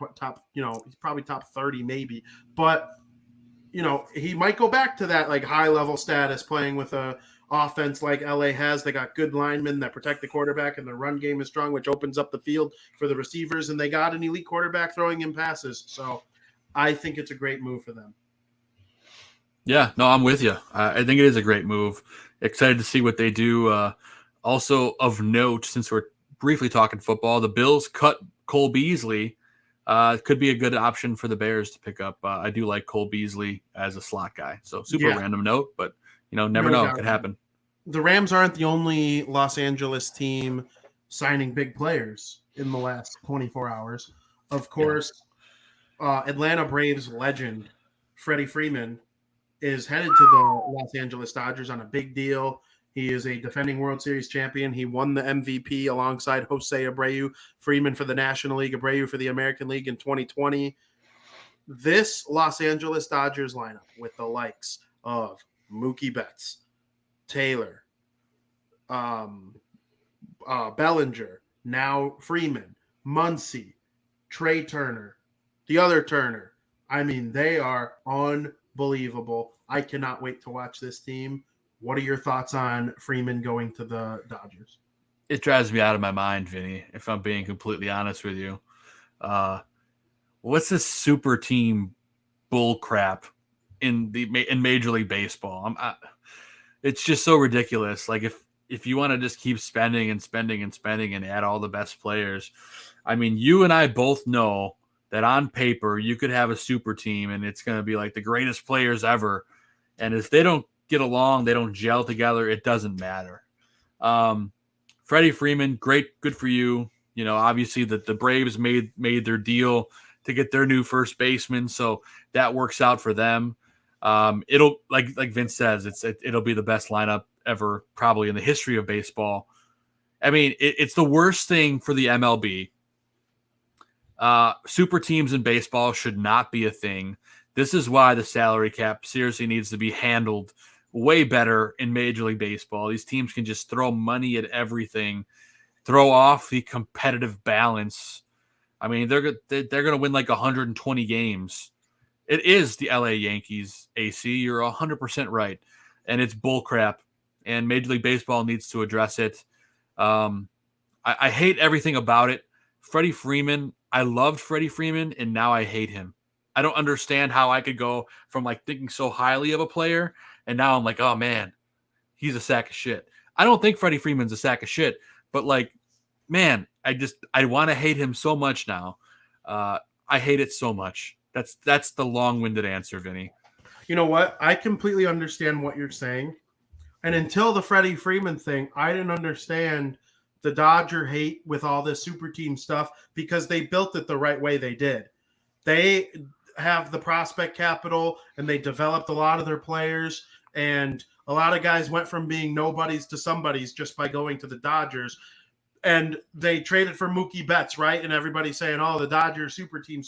he's probably top 30 maybe. But, he might go back to that like high level status playing with a offense like LA has. They got good linemen that protect the quarterback, and the run game is strong, which opens up the field for the receivers. And they got an elite quarterback throwing him passes. So I think it's a great move for them. Yeah, no, I'm with you. I think it is a great move. Excited to see what they do. Also of note, since we're briefly talking football, the Bills cut Cole Beasley. Could be a good option for the Bears to pick up. I do like Cole Beasley as a slot guy. So super random note, but never know. It could happen. The Rams aren't the only Los Angeles team signing big players in the last 24 hours. Of course, Atlanta Braves legend Freddy Freeman is headed to the Los Angeles Dodgers on a big deal. He is a defending World Series champion. He won the MVP alongside Jose Abreu, Freeman for the National League, Abreu for the American League in 2020. This Los Angeles Dodgers lineup with the likes of Mookie Betts, Taylor, Bellinger, now Freeman, Muncy, Trey Turner, the other Turner. I mean, they are unbelievable. I cannot wait to watch this team. What are your thoughts on Freeman going to the Dodgers? It drives me out of my mind, Vinny, if I'm being completely honest with you. What's this super team bull crap in Major League Baseball? It's just so ridiculous. Like if you want to just keep spending and spending and spending and add all the best players, I mean, you and I both know that on paper you could have a super team and it's going to be like the greatest players ever. And if they don't get along, they don't gel together, it doesn't matter. Freddie Freeman, great, good for you. Obviously the Braves made their deal to get their new first baseman, so that works out for them. It'll like Vince says, it'll be the best lineup ever, probably in the history of baseball. I mean, it's the worst thing for the MLB. Super teams in baseball should not be a thing. This is why the salary cap seriously needs to be handled way better in Major League Baseball. These teams can just throw money at everything, throw off the competitive balance. I mean, they're going to win like 120 games. It is the LA Yankees, AC. You're 100% right. And it's bullcrap. And Major League Baseball needs to address it. I hate everything about it. Freddie Freeman, I loved Freddie Freeman, and now I hate him. I don't understand how I could go from like thinking so highly of a player, and now I'm like, oh man, he's a sack of shit. I don't think Freddie Freeman's a sack of shit, but like, man, I want to hate him so much now. I hate it so much. That's the long-winded answer, Vinny. You know what? I completely understand what you're saying. And until the Freddie Freeman thing, I didn't understand the Dodger hate with all this super team stuff because they built it the right way they did. They have the prospect capital and they developed a lot of their players, and a lot of guys went from being nobodies to somebodies just by going to the Dodgers. And they traded for Mookie Betts, right? And everybody's saying, oh, the Dodgers super team.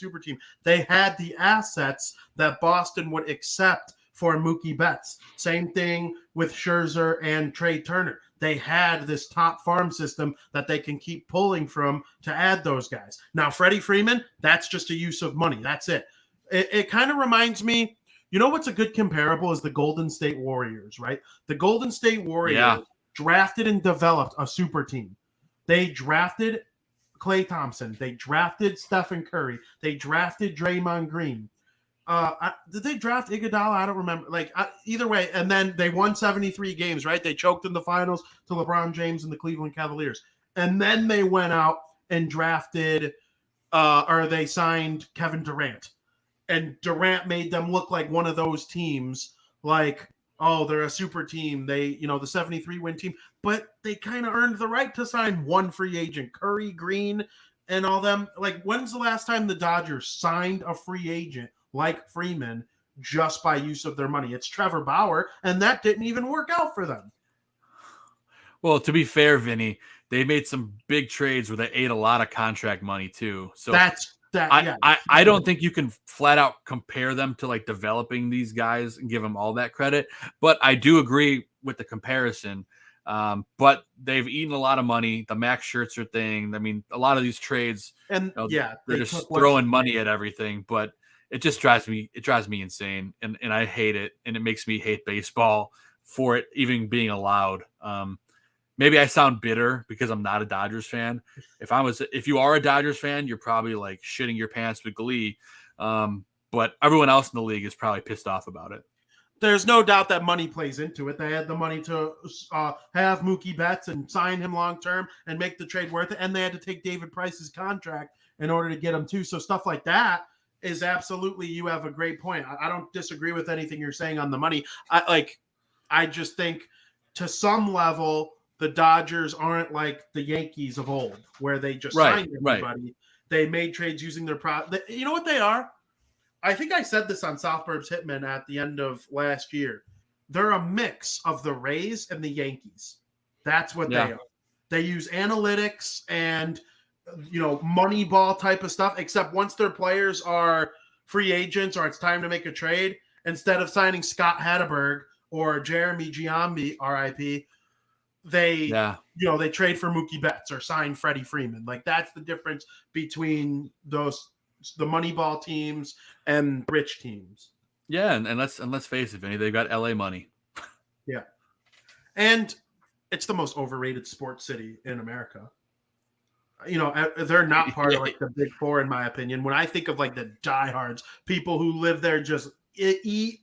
They had the assets that Boston would accept for Mookie Betts. Same thing with Scherzer and Trey Turner. they had this top farm system that they can keep pulling from to add those guys. Now, Freddie Freeman, that's just a use of money. That's it. It kind of reminds me, you know what's a good comparable is the Golden State Warriors, right? The Golden State Warriors drafted and developed a super team. They drafted Klay Thompson. They drafted Stephen Curry. They drafted Draymond Green. Did they draft Iguodala? I don't remember. Either way, and then they won 73 games, right? They choked in the finals to LeBron James and the Cleveland Cavaliers. And then they went out and drafted, or they signed Kevin Durant. And Durant made them look like one of those teams, like, oh, they're a super team. They, the 73-win team. But they kind of earned the right to sign one free agent, Curry, Green, and all them. Like, when's the last time the Dodgers signed a free agent like Freeman just by use of their money? It's Trevor Bauer, and that didn't even work out for them. Well, to be fair, Vinny, they made some big trades where they ate a lot of contract money too. So I don't think you can flat out compare them to like developing these guys and give them all that credit. But I do agree with the comparison. But they've eaten a lot of money. The Max Scherzer thing. I mean, a lot of these trades, and they're just throwing money at everything. But it just drives me insane, and I hate it, and it makes me hate baseball for it even being allowed. Maybe I sound bitter because I'm not a Dodgers fan. If you are a Dodgers fan, you're probably like shitting your pants with glee. But everyone else in the league is probably pissed off about it. There's no doubt that money plays into it. They had the money to have Mookie Betts and sign him long-term and make the trade worth it. And they had to take David Price's contract in order to get him too. So stuff like that is absolutely, you have a great point. I don't disagree with anything you're saying on the money. I just think to some level, the Dodgers aren't like the Yankees of old, where they just signed everybody. Right. They made trades using their you know what they are? I think I said this on South Burbs Hitmen at the end of last year. They're a mix of the Rays and the Yankees. That's what they are. They use analytics and money ball type of stuff, except once their players are free agents or it's time to make a trade, instead of signing Scott Hatteberg or Jeremy Giambi, RIP, they trade for Mookie Betts or sign Freddy Freeman. Like, that's the difference between the Moneyball teams and rich teams. Yeah, and let's face it, Vinny, they've got LA money. Yeah. And it's the most overrated sports city in America. They're not part of like the big four, in my opinion. When I think of like the diehards, people who live there, just eat,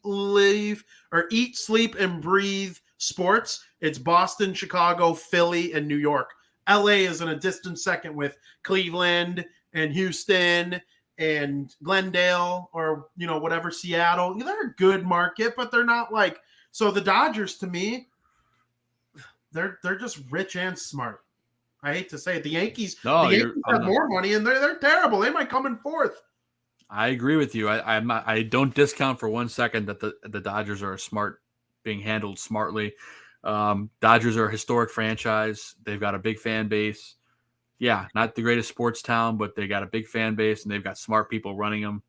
sleep, and breathe sports, it's Boston, Chicago, Philly, and New York. LA is in a distant second with Cleveland and Houston and Glendale, or whatever, Seattle. They're a good market, but they're not like, so the Dodgers, to me, they're just rich and smart. I hate to say it. The Yankees have more money, and they're terrible. They might come in fourth. I agree with you. I don't discount for 1 second that the Dodgers are being handled smartly. Dodgers are a historic franchise. They've got a big fan base. Yeah, not the greatest sports town, but they got a big fan base, and they've got smart people running them.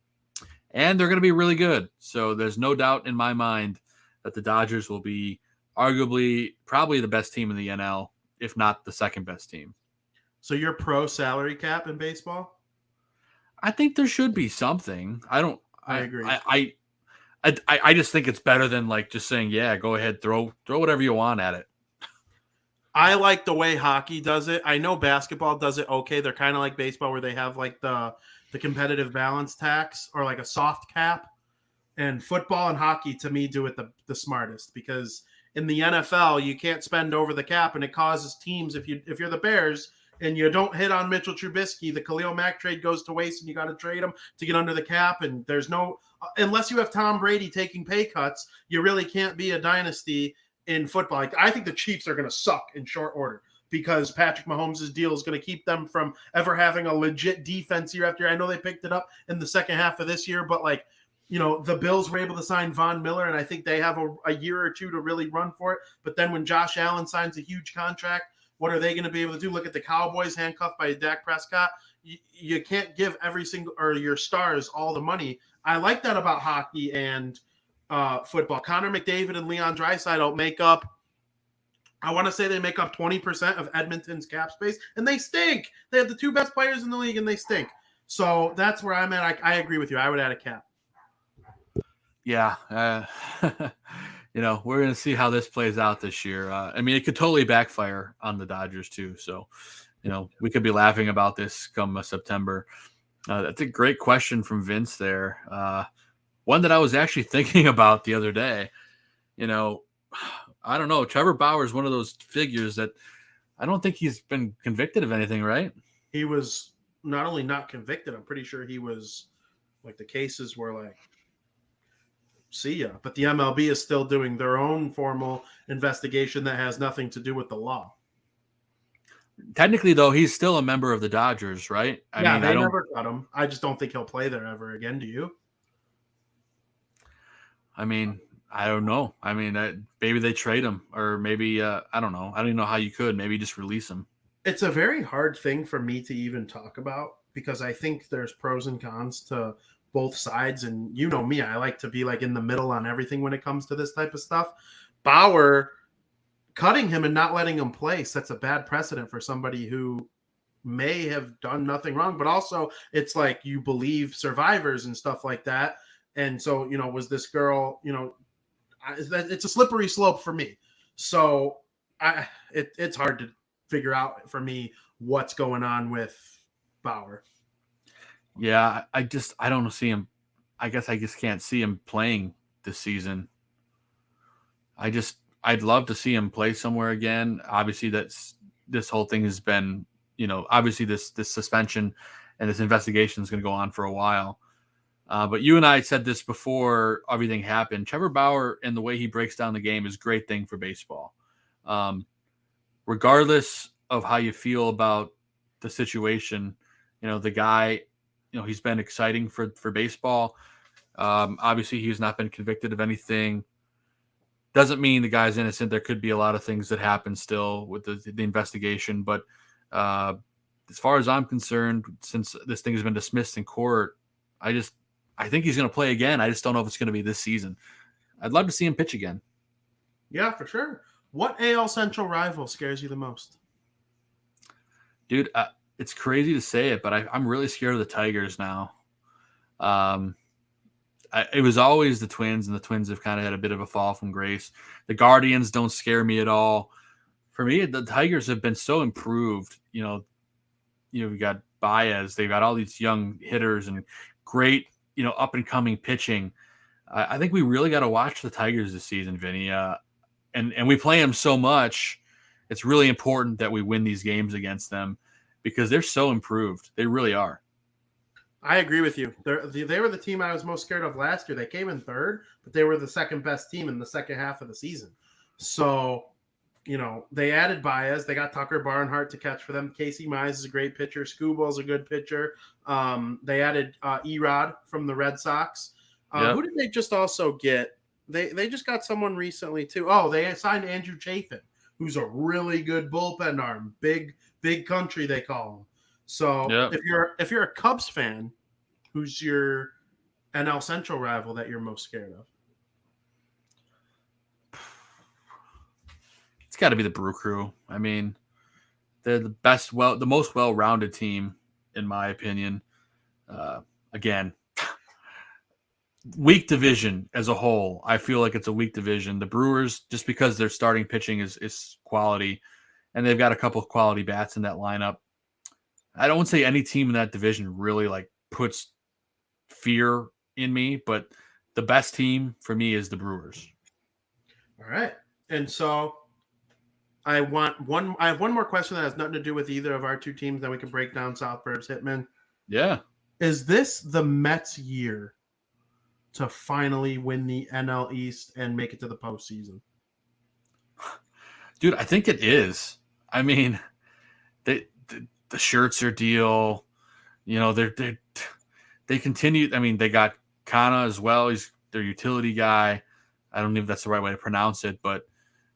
And they're going to be really good. So there's no doubt in my mind that the Dodgers will be arguably probably the best team in the NL, if not the second best team. So you're pro salary cap in baseball? I think there should be something. I agree. I just think it's better than like just saying, yeah, go ahead, throw whatever you want at it. I like the way hockey does it. I know basketball does it okay. They're kind of like baseball, where they have like the competitive balance tax, or like a soft cap. And football and hockey, to me, do it the smartest, because in the NFL, you can't spend over the cap, and it causes teams, if you're the Bears and you don't hit on Mitchell Trubisky, the Khalil Mack trade goes to waste, and you got to trade him to get under the cap. And there's no, unless you have Tom Brady taking pay cuts, you really can't be a dynasty in football. Like, I think the Chiefs are going to suck in short order, because Patrick Mahomes' deal is going to keep them from ever having a legit defense year after year. I know they picked it up in the second half of this year, but like, the Bills were able to sign Von Miller, and I think they have a year or two to really run for it. But then when Josh Allen signs a huge contract, what are they going to be able to do? Look at the Cowboys handcuffed by Dak Prescott. You can't give every single, or your stars, all the money. I like that about hockey and football. Connor McDavid and Leon Draisaitl make up I want to say they make up 20% of Edmonton's cap space, and they stink. They have the 2 best players in the league, and they stink. So that's where I'm at. I agree with you. I would add a cap. Yeah. We're going to see how this plays out this year. I mean, it could totally backfire on the Dodgers too. So, we could be laughing about this come September. That's a great question from Vince there. One that I was actually thinking about the other day. I don't know. Trevor Bauer is one of those figures that I don't think he's been convicted of anything, right? He was not only not convicted, I'm pretty sure he was the cases were see ya. But the MLB is still doing their own formal investigation that has nothing to do with the law. Technically, though, he's still a member of the Dodgers, right? They never cut him. I just don't think he'll play there ever again. Do you? I mean, I don't know. I mean, maybe they trade him, or maybe I don't know. I don't even know how you could. Maybe just release him. It's a very hard thing for me to even talk about because I think there's pros and cons to both sides. And you know me, I like to be in the middle on everything when it comes to this type of stuff. Bauer cutting him and not letting him play sets a bad precedent for somebody who may have done nothing wrong, but also it's you believe survivors and stuff like that. And so, was this girl, it's a slippery slope for me. So it's hard to figure out for me what's going on with Bauer. Yeah, I don't see him. I guess I just can't see him playing this season. I'd love to see him play somewhere again. Obviously, this whole thing has been, obviously this suspension and this investigation is going to go on for a while. But you and I said this before everything happened. Trevor Bauer and the way he breaks down the game is a great thing for baseball. Regardless of how you feel about the situation, the guy, he's been exciting for baseball. Obviously, he's not been convicted of anything. Doesn't mean the guy's innocent. There could be a lot of things that happen still with the investigation. But as far as I'm concerned, since this thing has been dismissed in court, I think he's going to play again. I just don't know if it's going to be this season. I'd love to see him pitch again. Yeah, for sure. What AL Central rival scares you the most? Dude, it's crazy to say it, but I'm really scared of the Tigers now. It was always the Twins, and the Twins have kind of had a bit of a fall from grace. The Guardians don't scare me at all. For me, the Tigers have been so improved. We got Baez. They've got all these young hitters and great, up and coming pitching. I think we really got to watch the Tigers this season, Vinny. And we play them so much. It's really important that we win these games against them because they're so improved. They really are. I agree with you. They were the team I was most scared of last year. They came in third, but they were the second best team in the second half of the season. So, they added Baez. They got Tucker Barnhart to catch for them. Casey Mize is a great pitcher. Scubal's a good pitcher. They added Erod from the Red Sox. Yep. Who did they just also get? They just got someone recently too. Oh, they signed Andrew Chafin, who's a really good bullpen arm. Big country, they call him. So yep. If you're a Cubs fan, who's your NL Central rival that you're most scared of? It's got to be the Brew Crew. I mean, they're the most well-rounded team, in my opinion. Again, weak division as a whole. I feel like it's a weak division. The Brewers, just because their starting pitching is quality, and they've got a couple of quality bats in that lineup. I don't say any team in that division really puts fear in me, but the best team for me is the Brewers. All right. And so I have one more question that has nothing to do with either of our two teams that we can break down. South Burbs Hitmen. Yeah. Is this the Mets' year to finally win the NL East and make it to the postseason? Dude, I think it is. I mean, the Scherzer deal, they continue. I mean, they got Kana as well. He's their utility guy. I don't know if that's the right way to pronounce it, but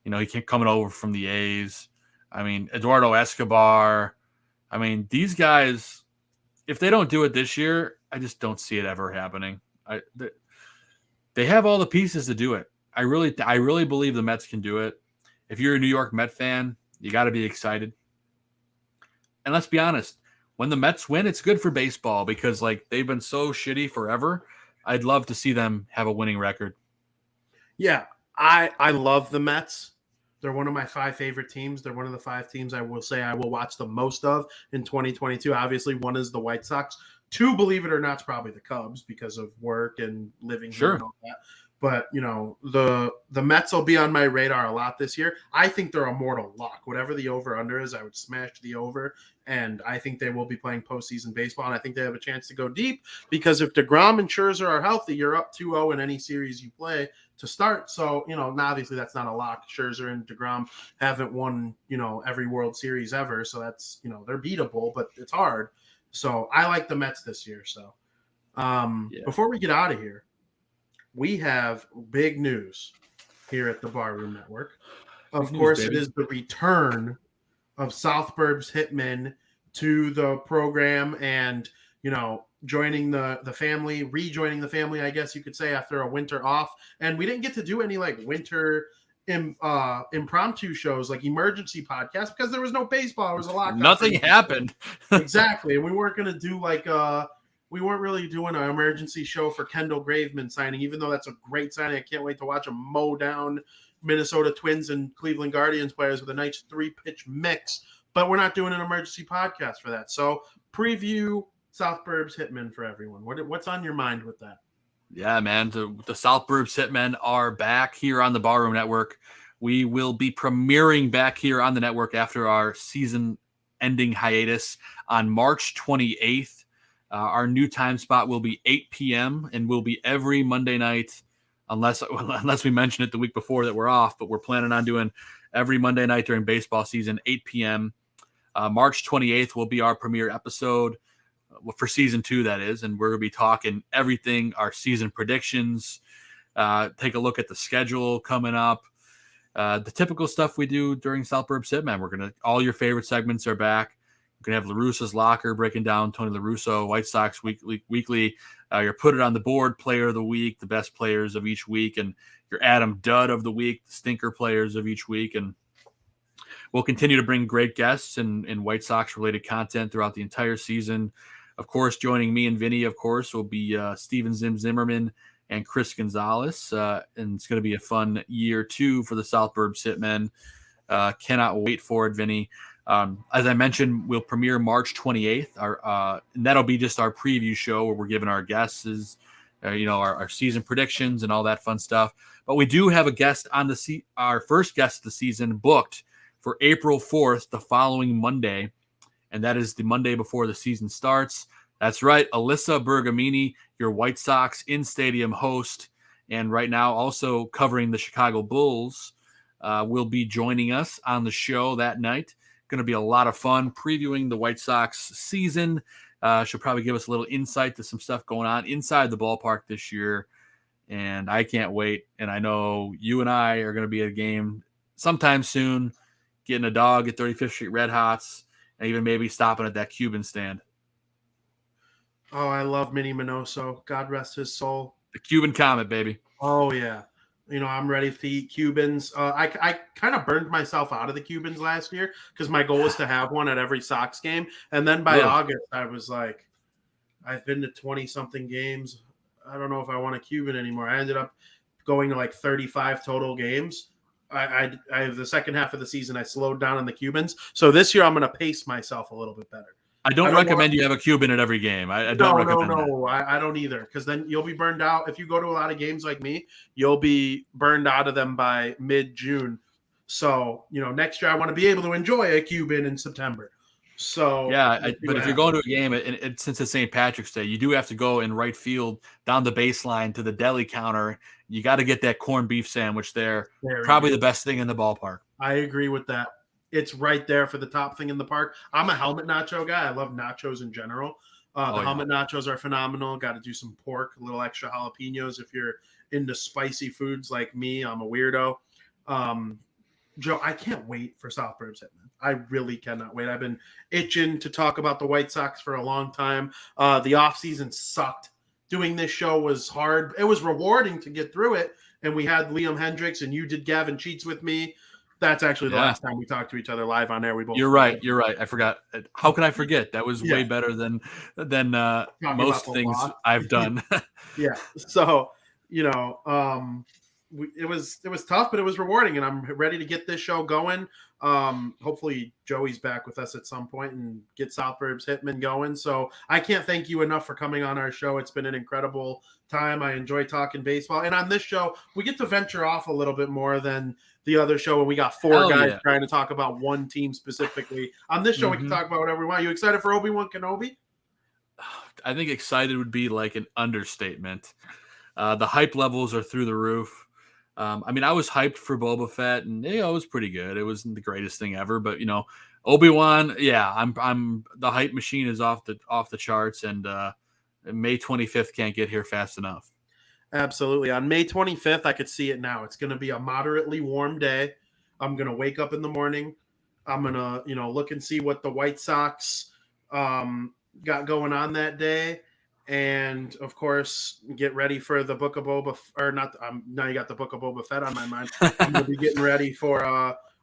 he can't coming over from the A's. I mean, Eduardo Escobar. I mean, these guys, if they don't do it this year, I just don't see it ever happening. They have all the pieces to do it. I really believe the Mets can do it. if you're a New York Met fan, you got to be excited. And let's be honest, when the Mets win, it's good for baseball because like they've been so shitty forever. I'd love to see them have a winning record. Yeah, I love the Mets. They're one of my 5 favorite teams. They're one of the 5 teams I will say I will watch the most of in 2022. Obviously, one is the White Sox. 2, believe it or not, is probably the Cubs because of work and living here and all that. But, you know, the Mets will be on my radar a lot this year. I think they're a mortal lock. Whatever the over-under is, I would smash the over. And I think they will be playing postseason baseball. And I think they have a chance to go deep because if DeGrom and Scherzer are healthy, you're up 2-0 in any series you play to start. So, you know, obviously that's not a lock. Scherzer and DeGrom haven't won, you know, every World Series ever. So that's, you know, they're beatable, but it's hard. So I like the Mets this year. So before we get out of here, we have big news here at the Barroom Network. Of course, it is the return of South Burbs Hitmen to the program and, you know, joining the family, rejoining the family, I guess you could say, after a winter off. And we didn't get to do any like winter impromptu shows like emergency podcasts because there was no baseball. There was a lot. Nothing happened. Exactly. And we weren't going to do like we weren't really doing an emergency show for Kendall Graveman signing, even though that's a great signing. I can't wait to watch him mow down Minnesota Twins and Cleveland Guardians players with a nice 3-pitch mix. But we're not doing an emergency podcast for that. So preview South Burbs Hitmen for everyone. What's on your mind with that? Yeah, man. The South Burbs Hitmen are back here on the Barroom Network. We will be premiering back here on the network after our season-ending hiatus on March 28th. Our new time spot will be 8 p.m. and will be every Monday night, unless we mention it the week before that we're off. But we're planning on doing every Monday night during baseball season, 8 p.m. March 28th will be our premiere episode for season 2, that is, and we're going to be talking everything, our season predictions, take a look at the schedule coming up, the typical stuff we do during South Burbs Hitman. All your favorite segments are back. We're going to have LaRusso's Locker breaking down Tony La Russa, White Sox Weekly, your Put It on the Board Player of the Week, the best players of each week, and your Adam Dud of the Week, the stinker players of each week. And we'll continue to bring great guests and White Sox-related content throughout the entire season. Of course, joining me and Vinny, of course, will be Steven Zimmerman and Chris Gonzalez. And it's going to be a fun year, too, for the South Burbs Hitmen. Cannot wait for it, Vinny. As I mentioned, we'll premiere March 28th. And that'll be just our preview show where we're giving our guesses, our season predictions and all that fun stuff. But we do have a guest on our first guest of the season booked for April 4th, the following Monday. And that is the Monday before the season starts. That's right, Alyssa Bergamini, your White Sox in-stadium host, and right now also covering the Chicago Bulls, will be joining us on the show that night. Going to be a lot of fun previewing the White Sox season. She'll probably give us a little insight to some stuff going on inside the ballpark this year, and I can't wait. And I know you and I are going to be at a game sometime soon, getting a dog at 35th Street Red Hots, and even maybe stopping at that Cuban stand. Oh, I love Minnie Minoso. God rest his soul. The Cuban Comet, baby. Oh, yeah. I'm ready to eat Cubans. I kind of burned myself out of the Cubans last year because my goal was to have one at every Sox game. And then by August, I was like, I've been to 20-something games. I don't know if I want a Cuban anymore. I ended up going to like 35 total games. I the second half of the season, I slowed down on the Cubans. So this year, I'm going to pace myself a little bit better. I don't recommend you have a Cuban at every game. I don't recommend that. I don't either, because then you'll be burned out. If you go to a lot of games like me, you'll be burned out of them by mid-June. So, next year I want to be able to enjoy a Cuban in September. So yeah, but if you're going to a game, and since it's St. Patrick's Day, you do have to go in right field down the baseline to the deli counter. You got to get that corned beef sandwich there. Probably the best thing in the ballpark. I agree with that. It's right there for the top thing in the park. I'm a helmet nacho guy. I love nachos in general. Helmet nachos are phenomenal. Got to do some pork, a little extra jalapenos if you're into spicy foods like me. I'm a weirdo. Joe, I can't wait for South Burbs Hitmen. I really cannot wait. I've been itching to talk about the White Sox for a long time. The offseason sucked. Doing this show was hard. It was rewarding to get through it. And we had Liam Hendricks, and you did Gavin Cheats with me. That's actually the last time we talked to each other live on air. We both. You're right. I forgot. How can I forget? That was way better than most things I've done. Yeah. So, it was tough, but it was rewarding, and I'm ready to get this show going. Hopefully Joey's back with us at some point and get South Burbs Hitmen going. So I can't thank you enough for coming on our show. It's been an incredible time. I enjoy talking baseball. And on this show, we get to venture off a little bit more than the other show when we got four guys trying to talk about one team specifically. On this show, we can talk about whatever we want. You excited for Obi-Wan Kenobi? I think excited would be like an understatement. The hype levels are through the roof. I mean, I was hyped for Boba Fett, and it was pretty good. It wasn't the greatest thing ever, but Obi-Wan, I'm the hype machine is off the charts, and May 25th can't get here fast enough. Absolutely. On May 25th, I could see it now. It's going to be a moderately warm day. I'm going to wake up in the morning. I'm going to, look and see what the White Sox got going on that day. And of course, get ready for the Book of Boba, or not. Now you got the Book of Boba Fett on my mind. I'm going to be getting ready for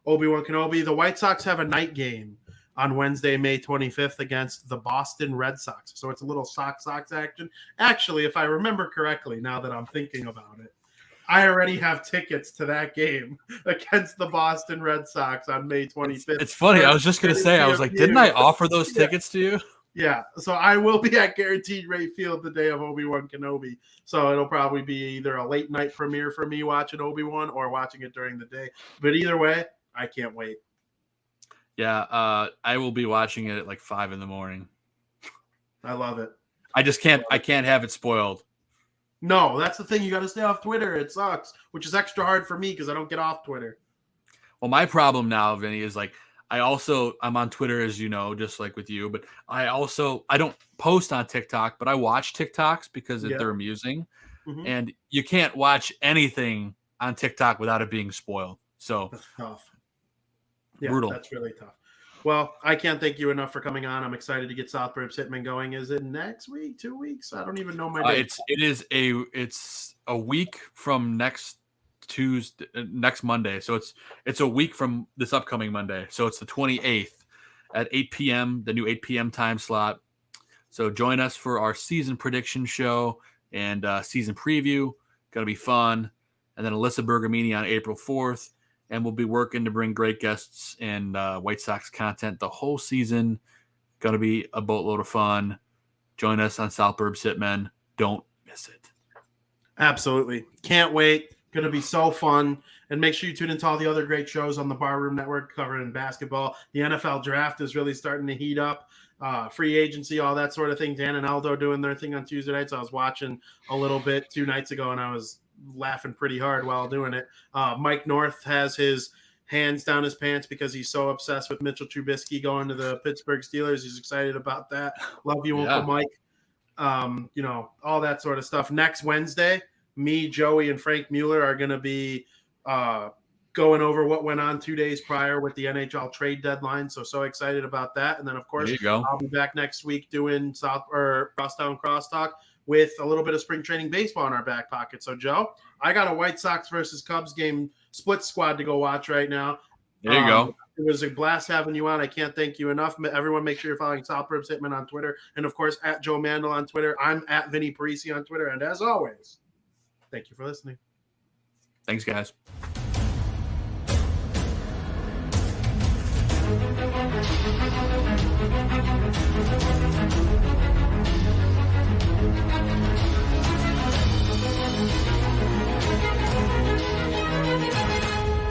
Obi-Wan Kenobi. The White Sox have a night game on Wednesday, May 25th against the Boston Red Sox. So it's a little Sox action. Actually, if I remember correctly, now that I'm thinking about it, I already have tickets to that game against the Boston Red Sox on May 25th. It's funny. I was just going to say, I was like, didn't I offer those tickets to you? Yeah, so I will be at Guaranteed Rate Field the day of Obi-Wan Kenobi. So it'll probably be either a late night premiere for me watching Obi-Wan or watching it during the day. But either way, I can't wait. Yeah, I will be watching it at like 5 a.m. I love it. I can't have it spoiled. No, that's the thing. You got to stay off Twitter. It sucks, which is extra hard for me because I don't get off Twitter. Well, my problem now, Vinny, is like, I'm on Twitter, as you know, just like with you, but I don't post on TikTok, but I watch TikToks because they're amusing. Mm-hmm. And you can't watch anything on TikTok without it being spoiled. So that's tough. Yeah, brutal. That's really tough. Well, I can't thank you enough for coming on. I'm excited to get South Burbs Hitmen going. Is it next week? 2 weeks? I don't even know my date. It's a week from next Monday. So it's a week from this upcoming Monday. So it's the 28th at 8 p.m., the new 8 p.m. time slot. So join us for our season prediction show and season preview. Going to be fun. And then Alyssa Bergamini on April 4th. And we'll be working to bring great guests and White Sox content the whole season. Going to be a boatload of fun. Join us on South Burbs Hitmen. Don't miss it. Absolutely. Can't wait. Going to be so fun. And make sure you tune into all the other great shows on the Barroom Network covering basketball. The NFL draft is really starting to heat up. Free agency, all that sort of thing. Dan and Aldo doing their thing on Tuesday nights. I was watching a little bit 2 nights ago, and I was laughing pretty hard while doing it. Mike North has his hands down his pants because he's so obsessed with Mitchell Trubisky going to the Pittsburgh Steelers. He's excited about that. Love you, Uncle Mike. All that sort of stuff. Next Wednesday, me, Joey, and Frank Mueller are going to be going over what went on 2 days prior with the NHL trade deadline. So excited about that. And then, of course, I'll be back next week doing Crosstown Crosstalk with a little bit of spring training baseball in our back pocket. So, Joe, I got a White Sox versus Cubs game split squad to go watch right now. There you go. It was a blast having you on. I can't thank you enough. Everyone, make sure you're following South Burbs Hitmen on Twitter. And, of course, at Joe Mandel on Twitter. I'm at Vinnie Parise on Twitter. And as always, thank you for listening. Thanks, guys.